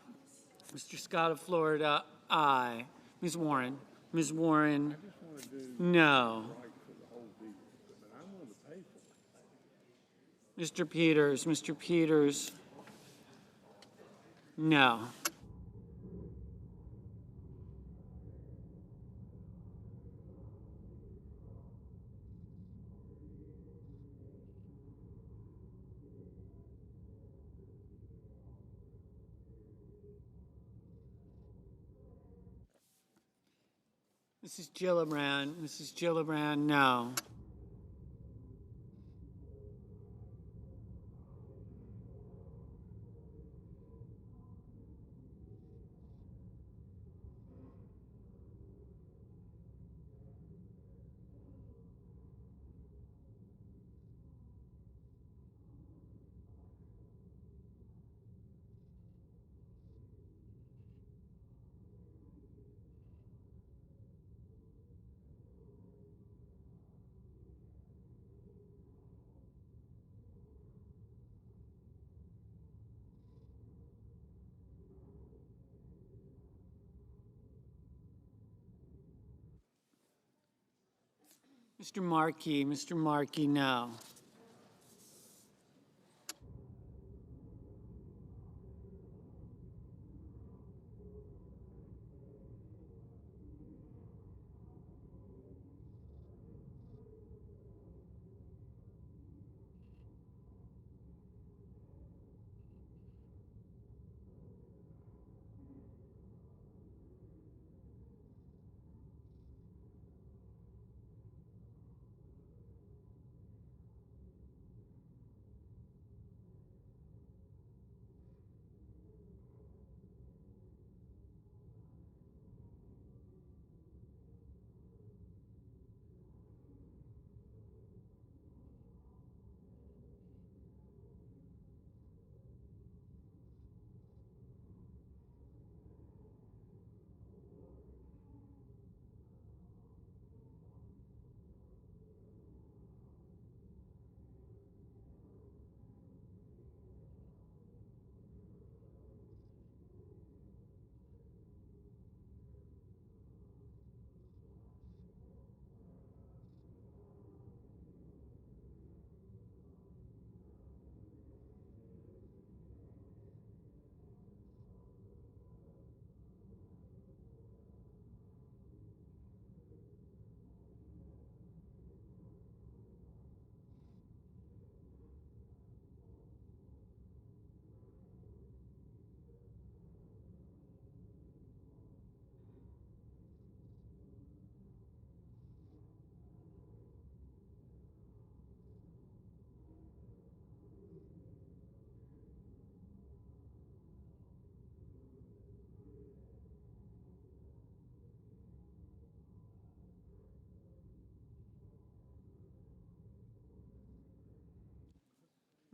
Mr. Scott of Florida, aye. Ms. Warren. Ms. Warren, no. Mr. Peters. Mr. Peters, no. Mrs. Gillibrand. Mrs. Gillibrand, no. Mr. Markey. Mr. Markey, no.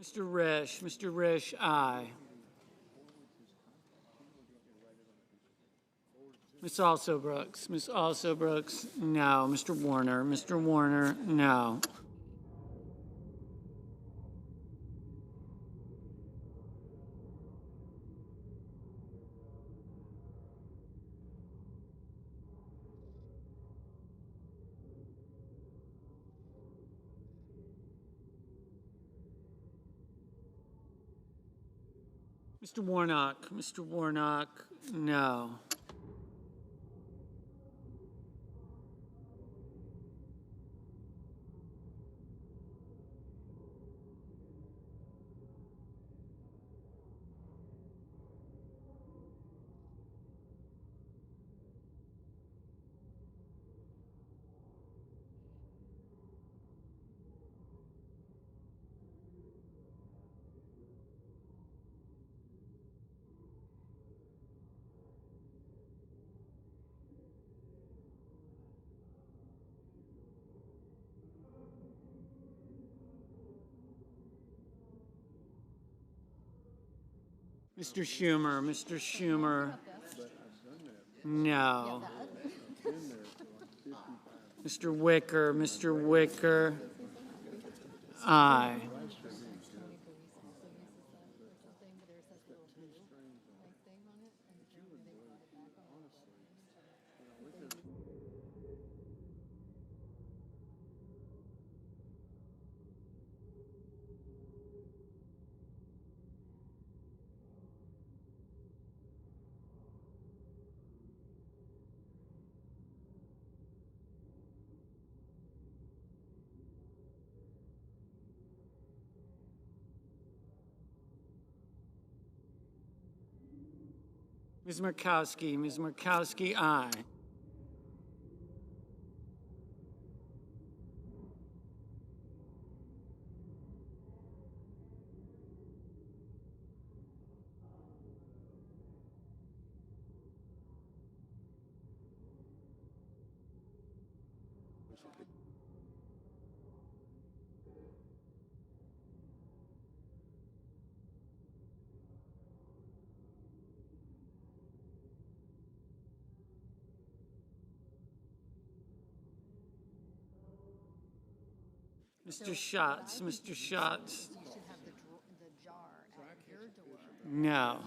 Mr. Risch. Mr. Risch, aye. Ms. Alsobrooks. Ms. Alsobrooks, no. Mr. Warner. Mr. Warner, no. Mr. Warnock. Mr. Warnock, no. Mr. Schumer. Mr. Schumer, no. Mr. Wicker. Mr. Wicker, aye. Ms. Murkowski. Ms. Murkowski, aye. Mr. Schatz. Mr. Schatz, no.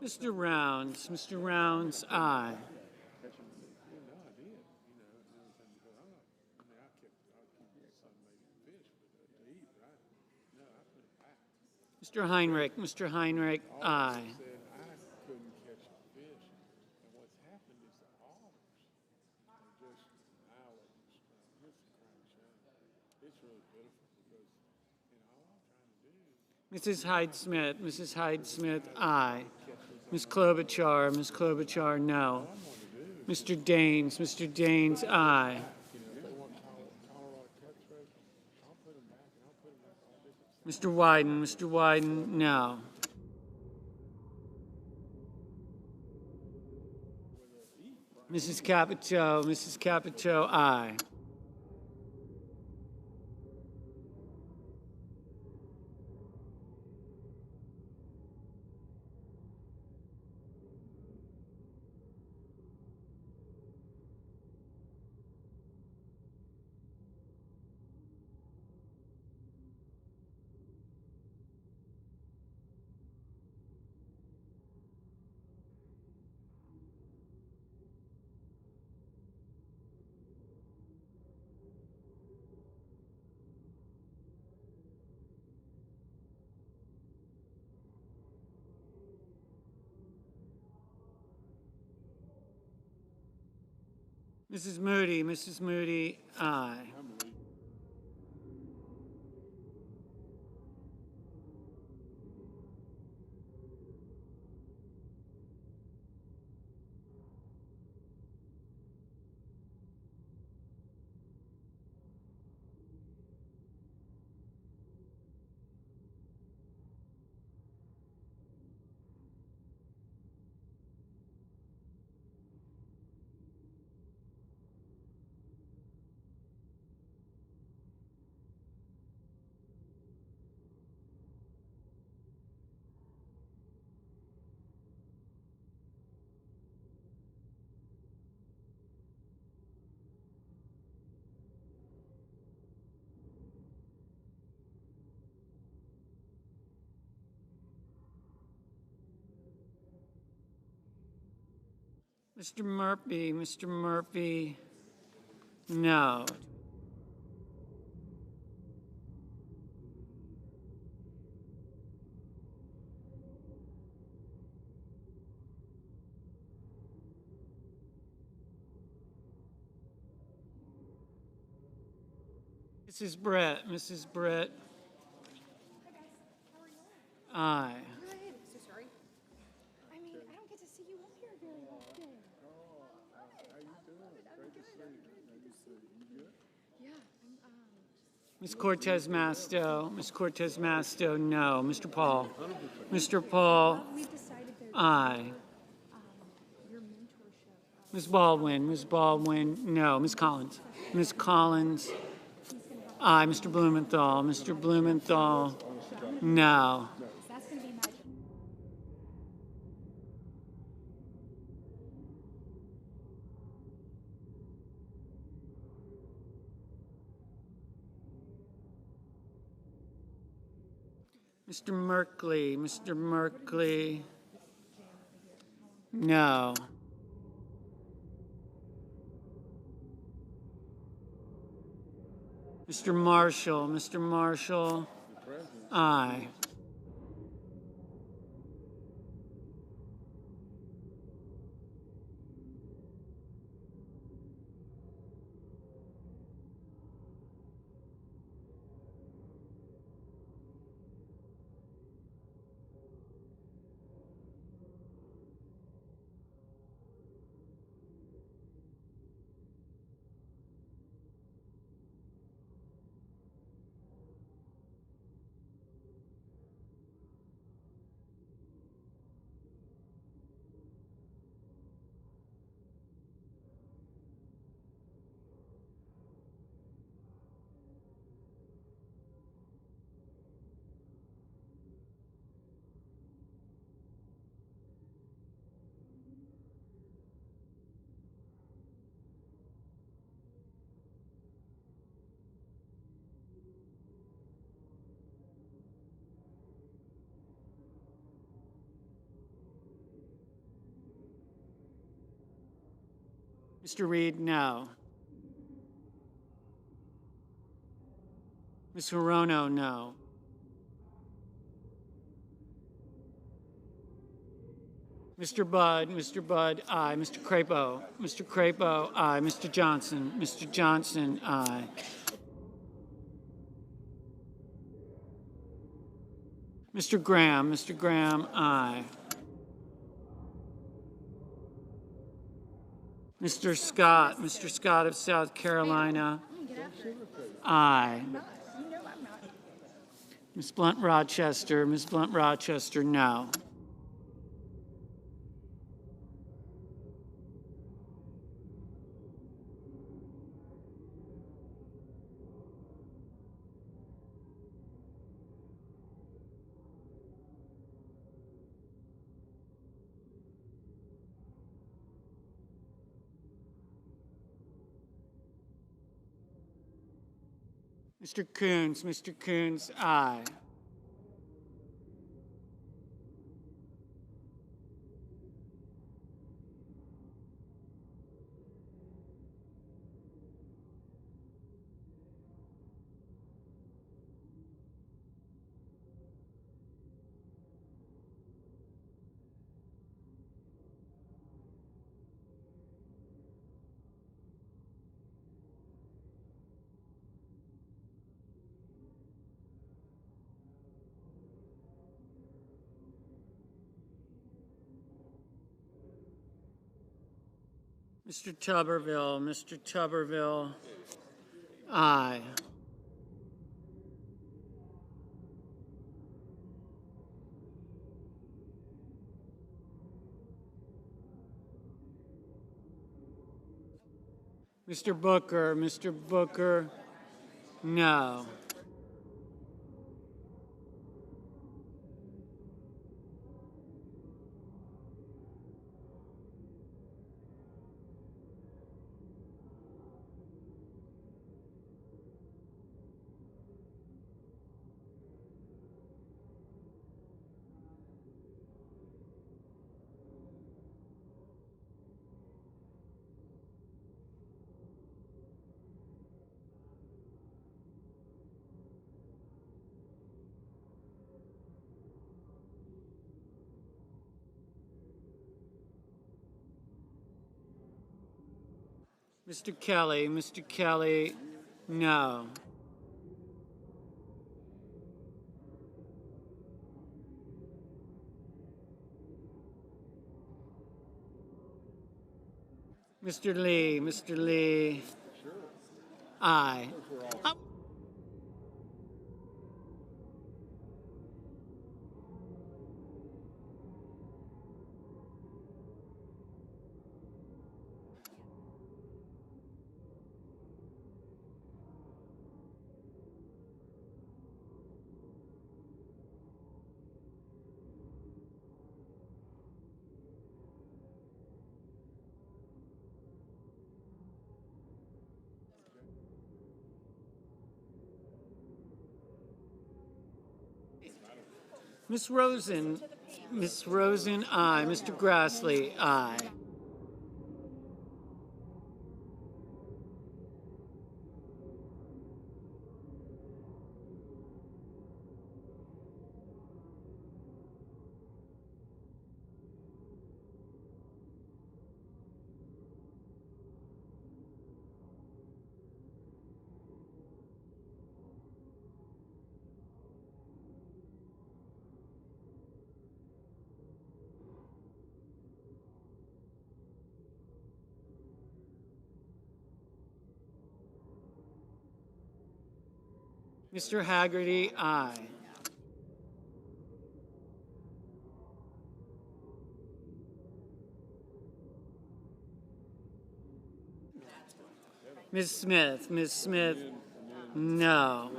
Mr. Rounds, aye. Mr. Heinrich, aye. Mrs. Hyde-Smith, aye. Ms. Klobuchar, no. Mr. Daines, aye. Mr. Wyden, no. Mrs. Capito, aye. Mrs. Moody, aye. Mr. Murphy, no. Mrs. Brett, aye. Good. So sorry. I mean, I don't get to see you up here very often. Yeah. Ms. Cortez Masto, no. Mr. Paul, We've decided that aye. your mentorship. Ms. Baldwin, no. Ms. Collins, aye. Mr. Blumenthal, no. That's going to be magic. Mr. Merkley, no. Mr. Marshall, aye. Mr. Reed, no. Ms. Hirono, no. Mr. Budd, aye. Mr. Crapo, aye. Mr. Johnson, aye. Mr. Graham, aye. Mr. Scott of South Carolina, aye. Ms. Blunt Rochester, no. Mr. Coons, aye. Mr. Tuberville, aye. Mr. Booker, no. Mr. Kelly, no. Mr. Lee, aye. Miss Rosen, aye. Mr. Grassley, aye. Mr. Haggerty, aye. Ms. Smith, no.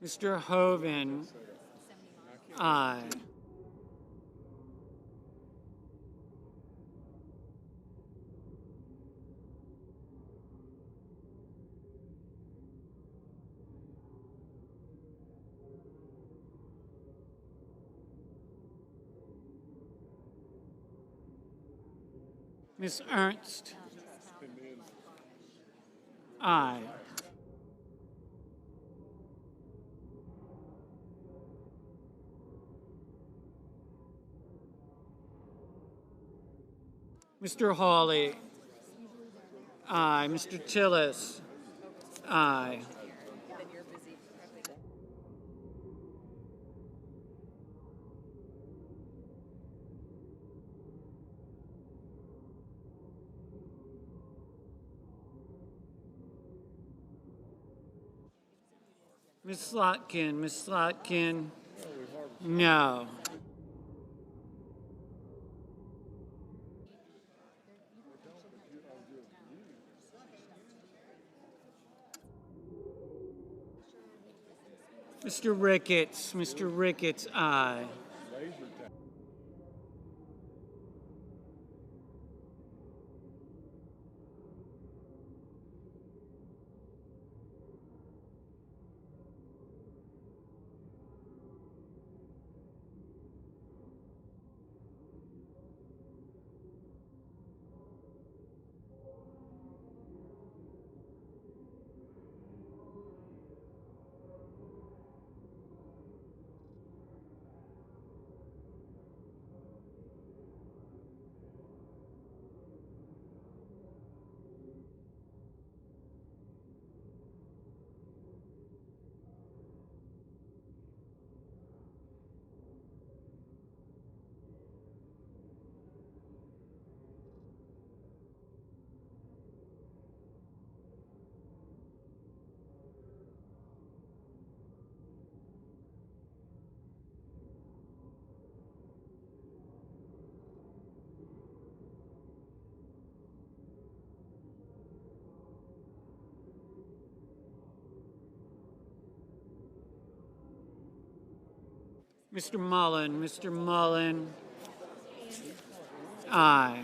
Mr. Hoven, aye. Ms. Ernst, aye. Mr. Hawley, aye. Mr. Tillis, aye. Ms. Slotkin, no. Mr. Ricketts, aye. Mr. Mullen, aye.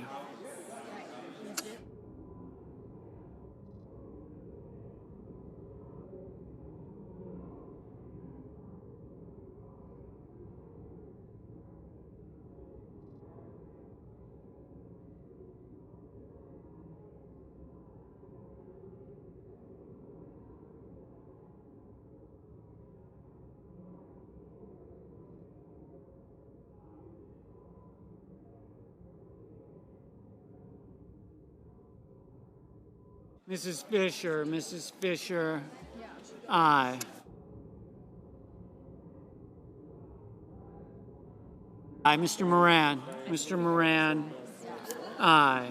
Mrs. Fisher, Mrs. Fisher, aye. Aye, Mr. Moran, Mr. Moran, aye.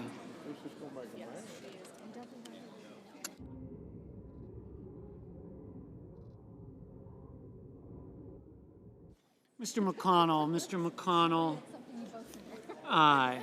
Mr. McConnell, aye.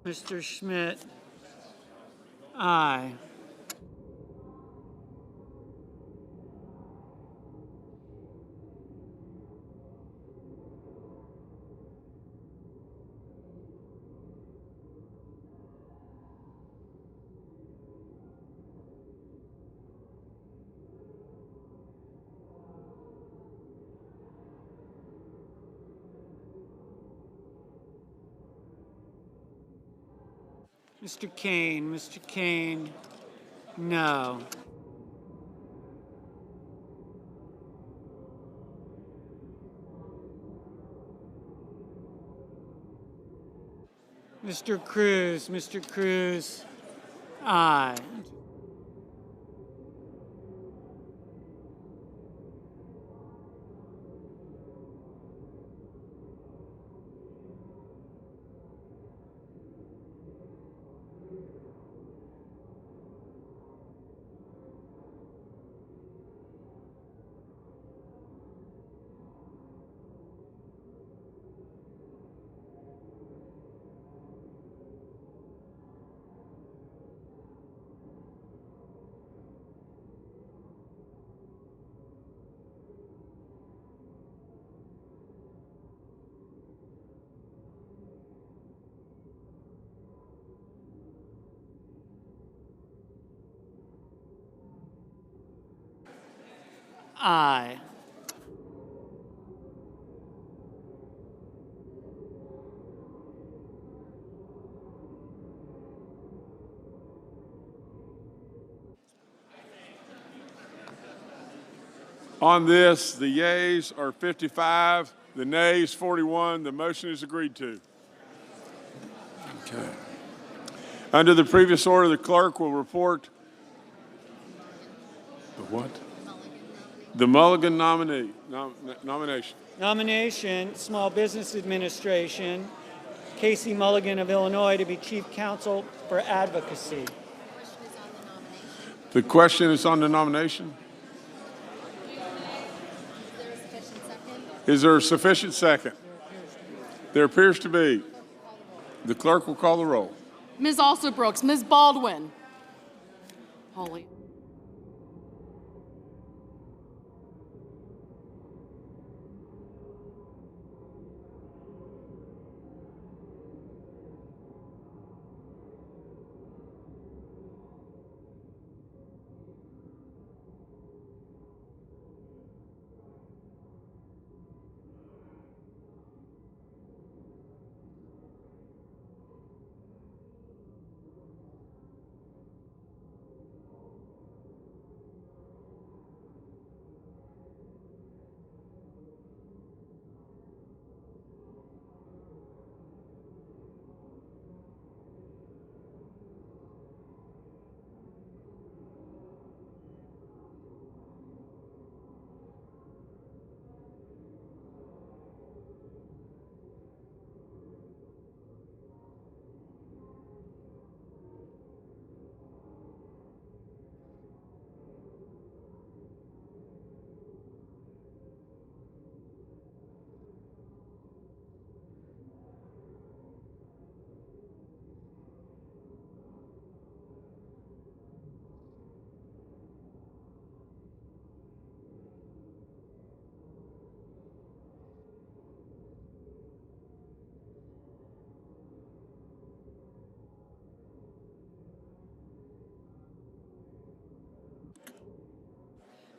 Mr. Schmidt, aye. Mr. Kane, no. Mr. Cruz, aye. Aye. On this, the yeas are 55, the nays 41. The motion is agreed to. Okay. Under the previous order, the clerk will report the what? The Mulligan nomination. Nomination, Small Business Administration, Casey Mulligan of Illinois to be Chief Counsel for Advocacy. The question is on the nomination. Is there a sufficient second? There appears to be. The clerk will call the roll. Ms. Alsobrooks, Ms. Baldwin. Holy.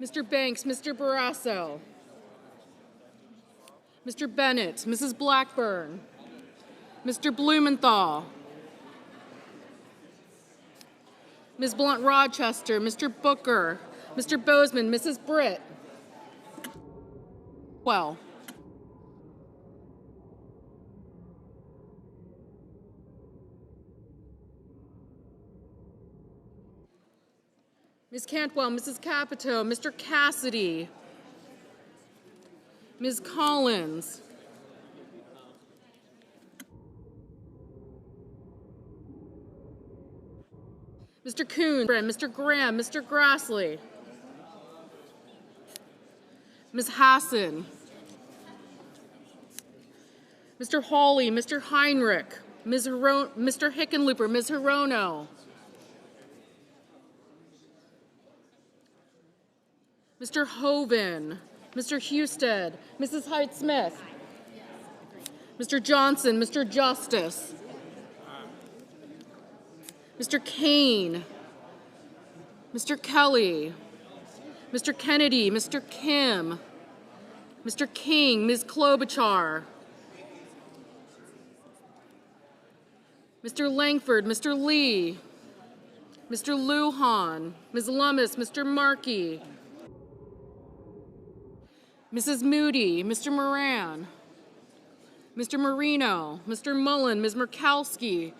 Mr. Banks, Mr. Barrasso, Mr. Bennett, Mrs. Blackburn, Mr. Blumenthal, Ms. Blunt Rochester, Mr. Booker, Mr. Bozeman, Mrs. Britt. Well. Ms. Cantwell, Mrs. Capito, Mr. Cassidy, Ms. Collins, Mr. Kuhn, Mr. Graham, Mr. Grassley, Ms. Hassan, Mr. Hawley, Mr. Heinrich, Mr. Hickenlooper, Ms. Hirono, Mr. Hoven, Mr. Husted, Mrs. Hyde-Smith, Mr. Johnson, Mr. Justice, Mr. Kane, Mr. Kelly, Mr. Kennedy, Mr. Kim, Mr. King, Ms. Klobuchar, Mr. Langford, Mr. Lee, Mr. Lujan, Ms. Lummis, Mr. Markey, Mrs. Moody, Mr. Moran, Mr. Marino, Mr. Mullen, Ms. Murkowski,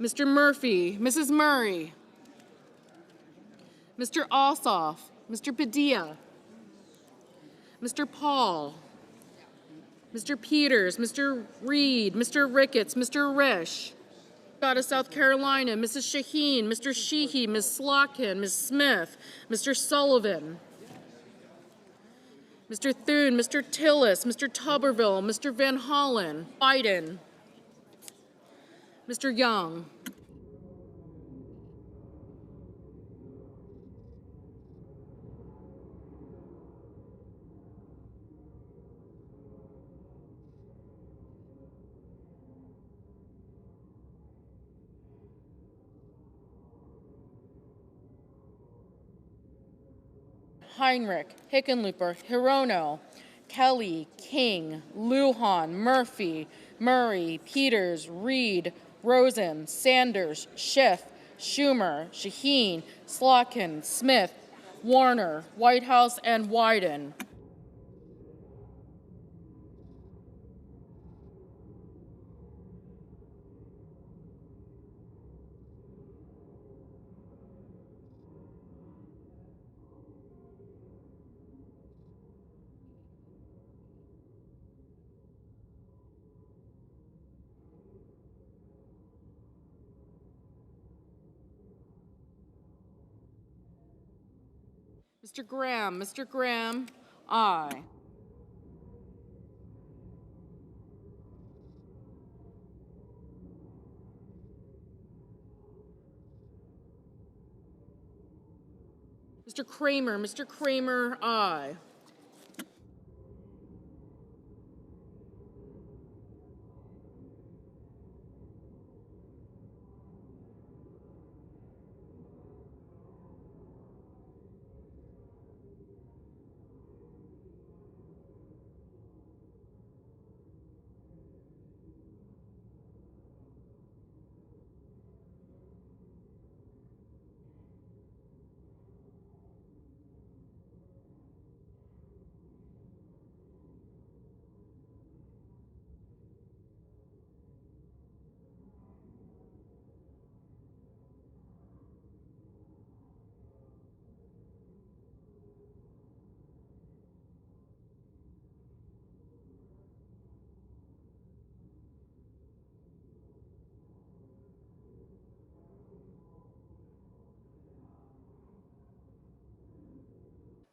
Mr. Murphy, Mrs. Murray, Mr. Ossoff, Mr. Padilla, Mr. Paul, Mr. Peters, Mr. Reed, Mr. Ricketts, Mr. Risch, out of South Carolina, Mrs. Shaheen, Mr. Sheehy, Ms. Slotkin, Ms. Smith, Mr. Sullivan, Mr. Thune, Mr. Tillis, Mr. Tuberville, Mr. Van Hollen, Biden, Mr. Young, Heinrich, Hickenlooper, Hirono, Kelly, King, Lujan, Murphy, Murray, Peters, Reed, Rosen, Sanders, Schiff, Schumer, Shaheen, Slotkin, Smith, Warner, Whitehouse, and Wyden. Mr. Graham, aye. Mr. Kramer, aye.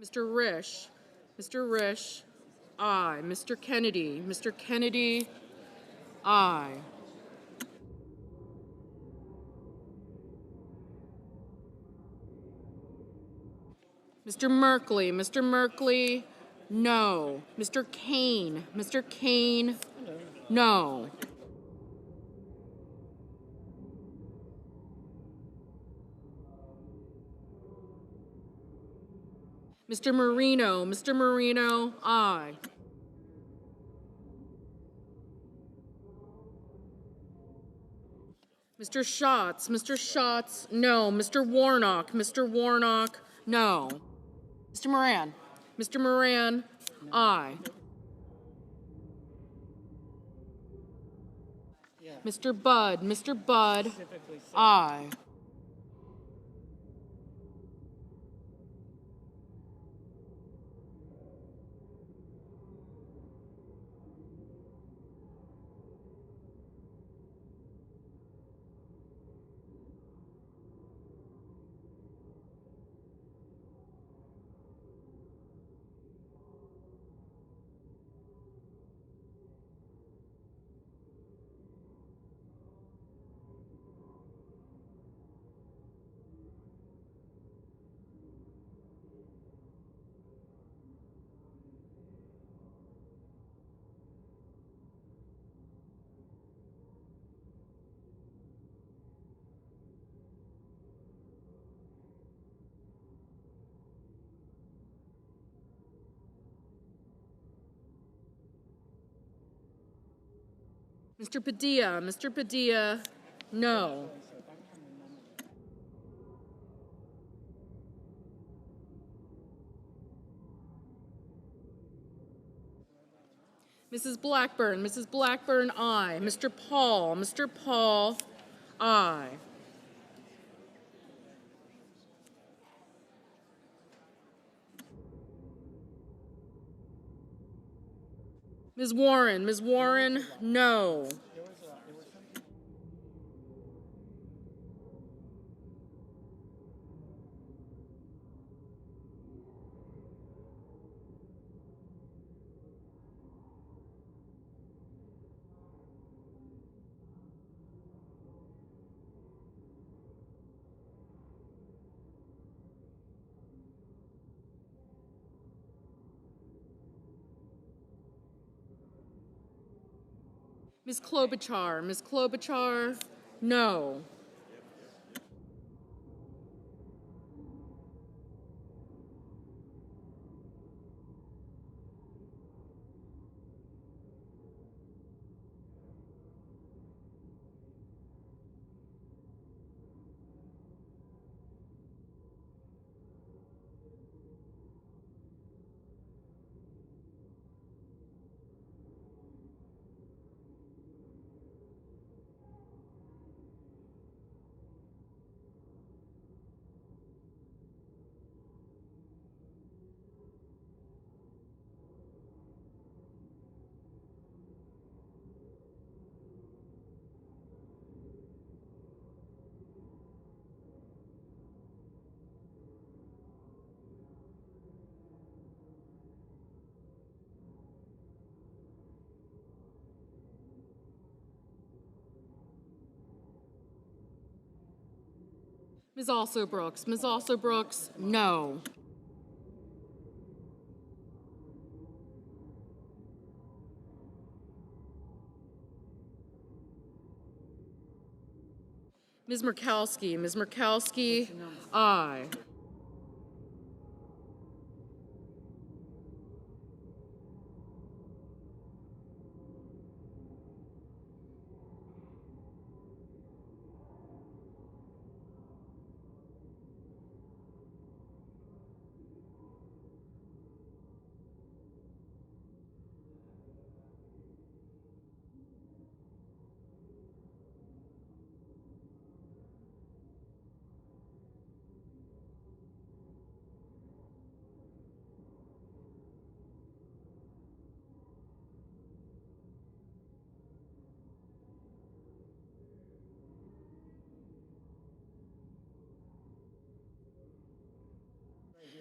Mr. Risch, aye. Mr. Kennedy, aye. Mr. Merkley, no. Mr. Kane, no. Mr. Marino, aye. Mr. Schatz, no. Mr. Warnock, no. Mr. Moran, aye. Mr. Budd, aye. Mr. Padilla, no. Mrs. Blackburn, aye. Mr. Paul, aye. Ms. Warren, no. Ms. Klobuchar, no. Ms. Brooks, no. Ms. Murkowski, aye.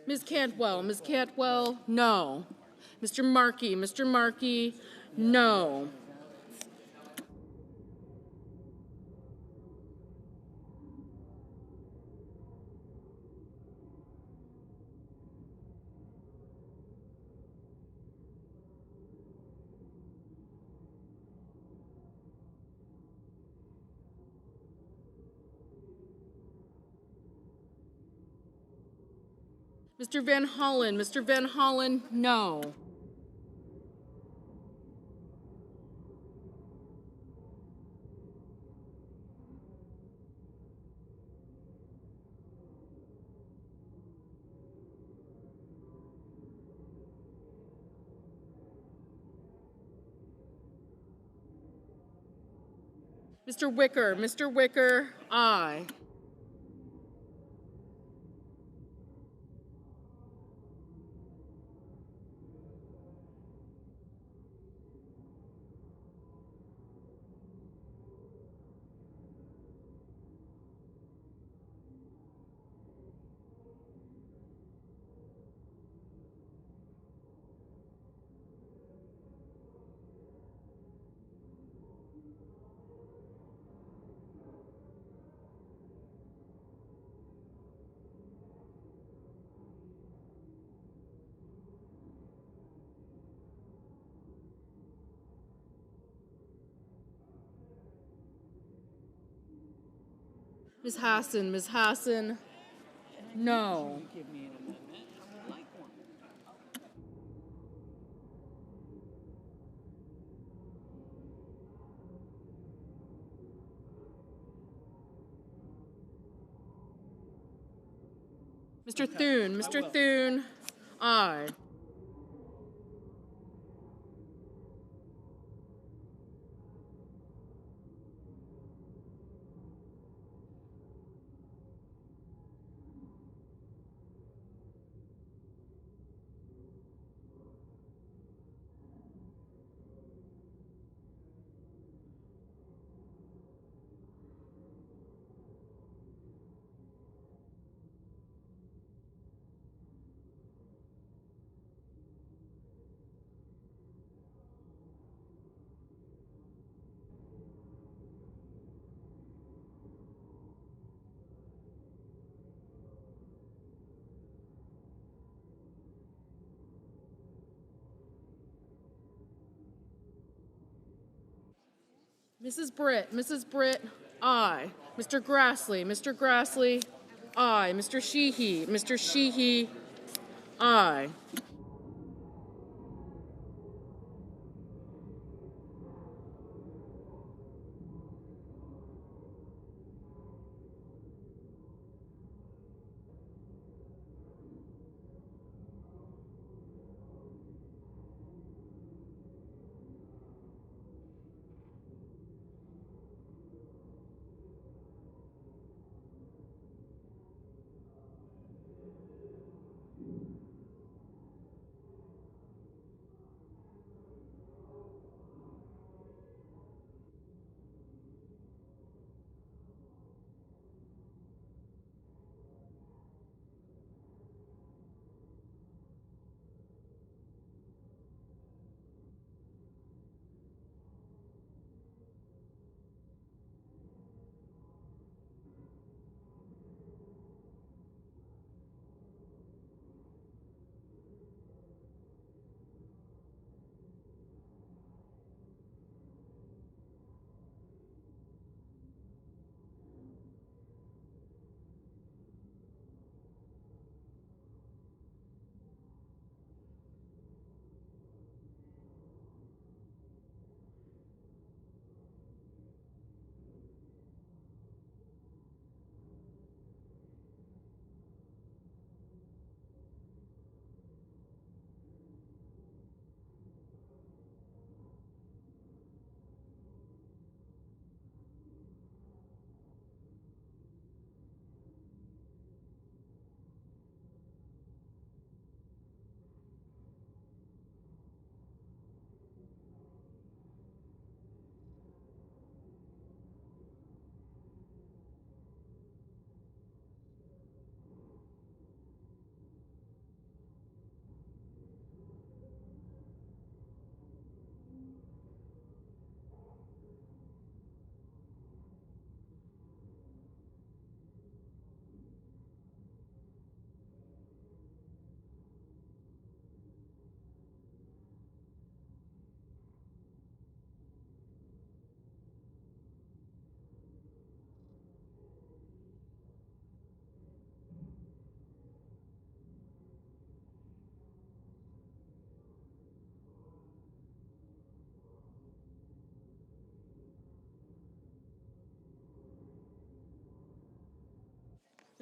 Ms. Cantwell, no. Mr. Markey, no. Mr. Van Hollen, Mr. Van Hollen, no. Mr. Wicker, aye. Ms. Hassan, no. Mr. Thune, aye. Mrs. Britt, aye. Mr. Grassley, aye. Mr. Sheehy, aye.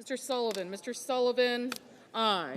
Mr. Sullivan. Mr. Sullivan, aye.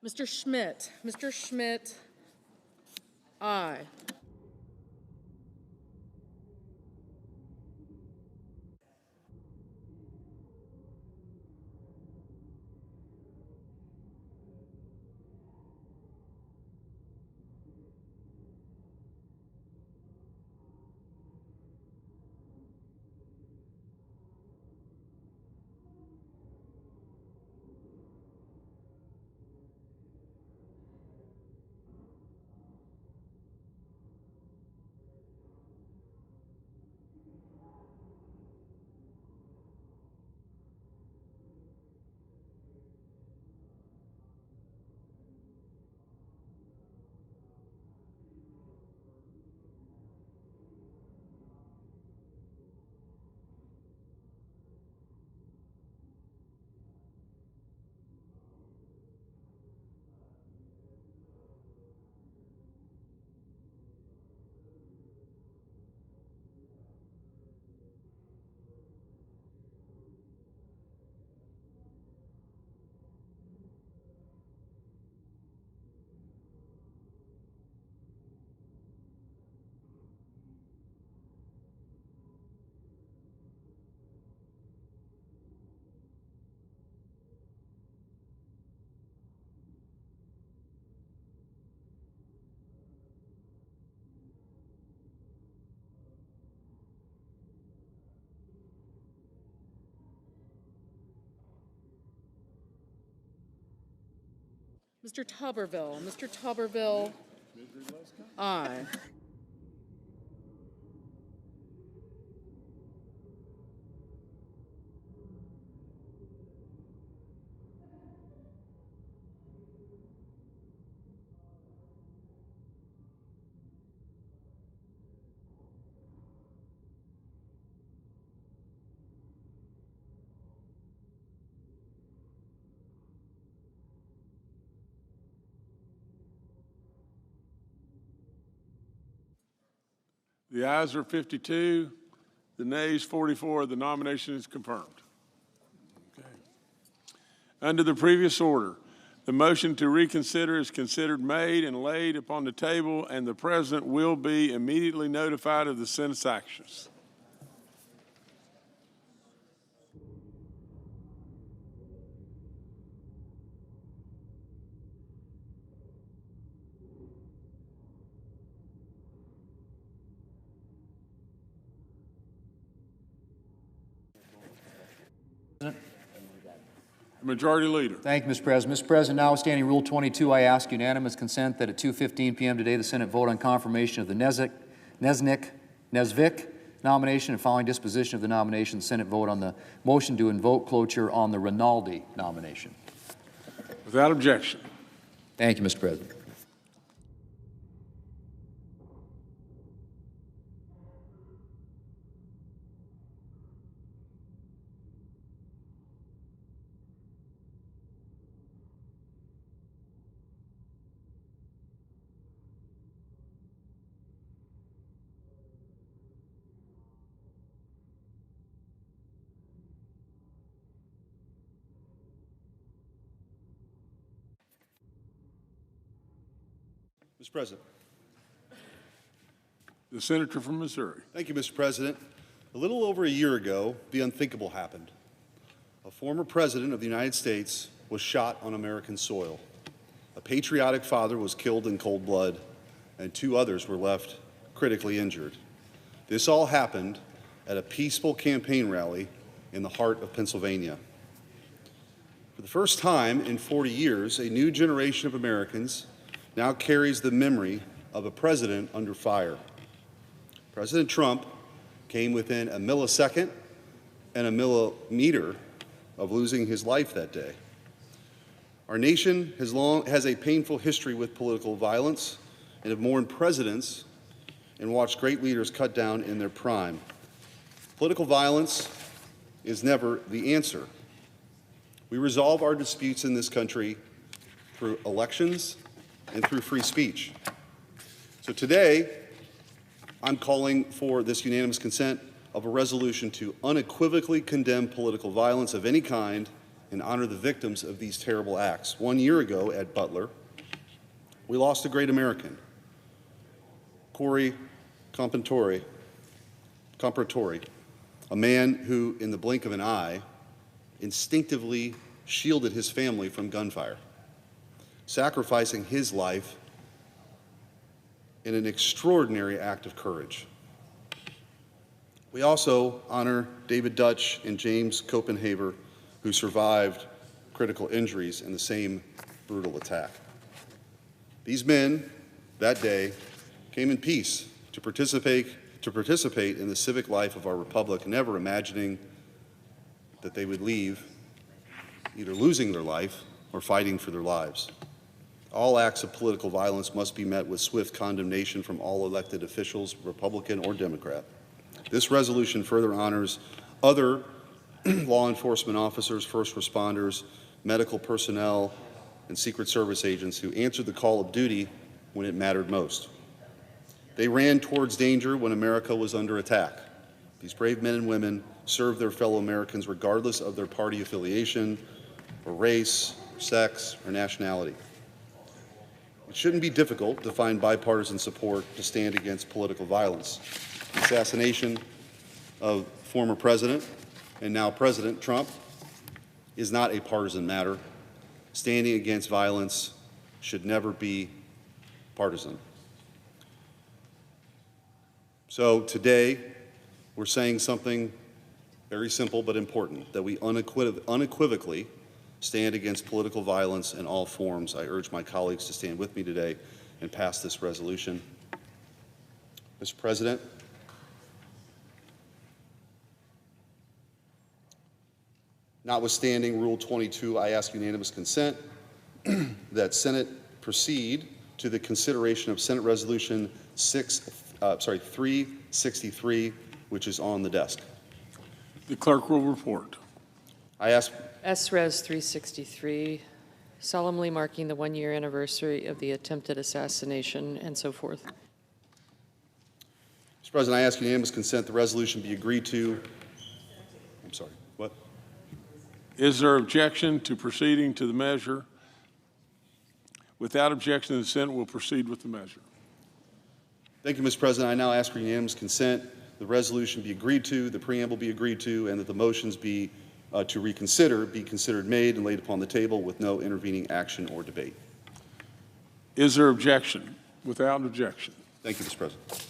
Mr. Schmidt. Mr. Schmidt, aye. Mr. Tuberville. Mr. Tuberville, aye. The ayes are 52, the nays 44. The nomination is confirmed. Okay. Under the previous order, the motion to reconsider is considered made and laid upon the table, and the President will be immediately notified of the Senate's actions. Majority Leader. Thank you, Mr. President. Mr. President, notwithstanding Rule 22, I ask unanimous consent that at 2:15 p.m. today, the Senate vote on confirmation of the Nesvik nomination and following disposition of the nomination, the Senate vote on the motion to invoke cloture on the Rinaldi nomination. Without objection. Thank you, Mr. President. Mr. President. The senator from Missouri. Thank you, Mr. President. A little over a year ago, the unthinkable happened. A former president of the United States was shot on American soil. A patriotic father was killed in cold blood, and 2 others were left critically injured. This all happened at a peaceful campaign rally in the heart of Pennsylvania. For the first time in 40 years, a new generation of Americans now carries the memory of a president under fire. President Trump came within a millisecond and a millimeter of losing his life that day. Our nation has a painful history with political violence and have mourned presidents and watched great leaders cut down in their prime. Political violence is never the answer. We resolve our disputes in this country through elections and through free speech. So today, I'm calling for this unanimous consent of a resolution to unequivocally condemn political violence of any kind and honor the victims of these terrible acts. 1 year ago at Butler, we lost a great American, Corey Comparatori, a man who, in the blink of an eye, instinctively shielded his family from gunfire, sacrificing his life in an extraordinary act of courage. We also honor David Dutch and James Copenhaver, who survived critical injuries in the same brutal attack. These men, that day, came in peace to participate in the civic life of our republic, never imagining that they would leave either losing their life or fighting for their lives. All acts of political violence must be met with swift condemnation from all elected officials, Republican or Democrat. This resolution further honors other law enforcement officers, first responders, medical personnel, and Secret Service agents who answered the call of duty when it mattered most. They ran towards danger when America was under attack. These brave men and women served their fellow Americans regardless of their party affiliation, or race, or sex, or nationality. It shouldn't be difficult to find bipartisan support to stand against political violence. The assassination of former President and now President Trump is not a partisan matter. Standing against violence should never be partisan. So today, we're saying something very simple but important, that we unequivocally stand against political violence in all forms. I urge my colleagues to stand with me today and pass this resolution. Mr. President, notwithstanding Rule 22, I ask unanimous consent that Senate proceed to the consideration of Senate Resolution 363, which is on the desk. The clerk will report. I ask SRES 363, solemnly marking the 1-year anniversary of the attempted assassination and so forth. Mr. President, I ask unanimous consent the resolution be agreed to. I'm sorry, what? Is there objection to proceeding to the measure? Without objection, the Senate will proceed with the measure. Thank you, Mr. President. I now ask for unanimous consent the resolution be agreed to, the preamble be agreed to, and that the motions be to reconsider be considered made and laid upon the table with no intervening action or debate. Is there objection? Without objection. Thank you, Mr. President.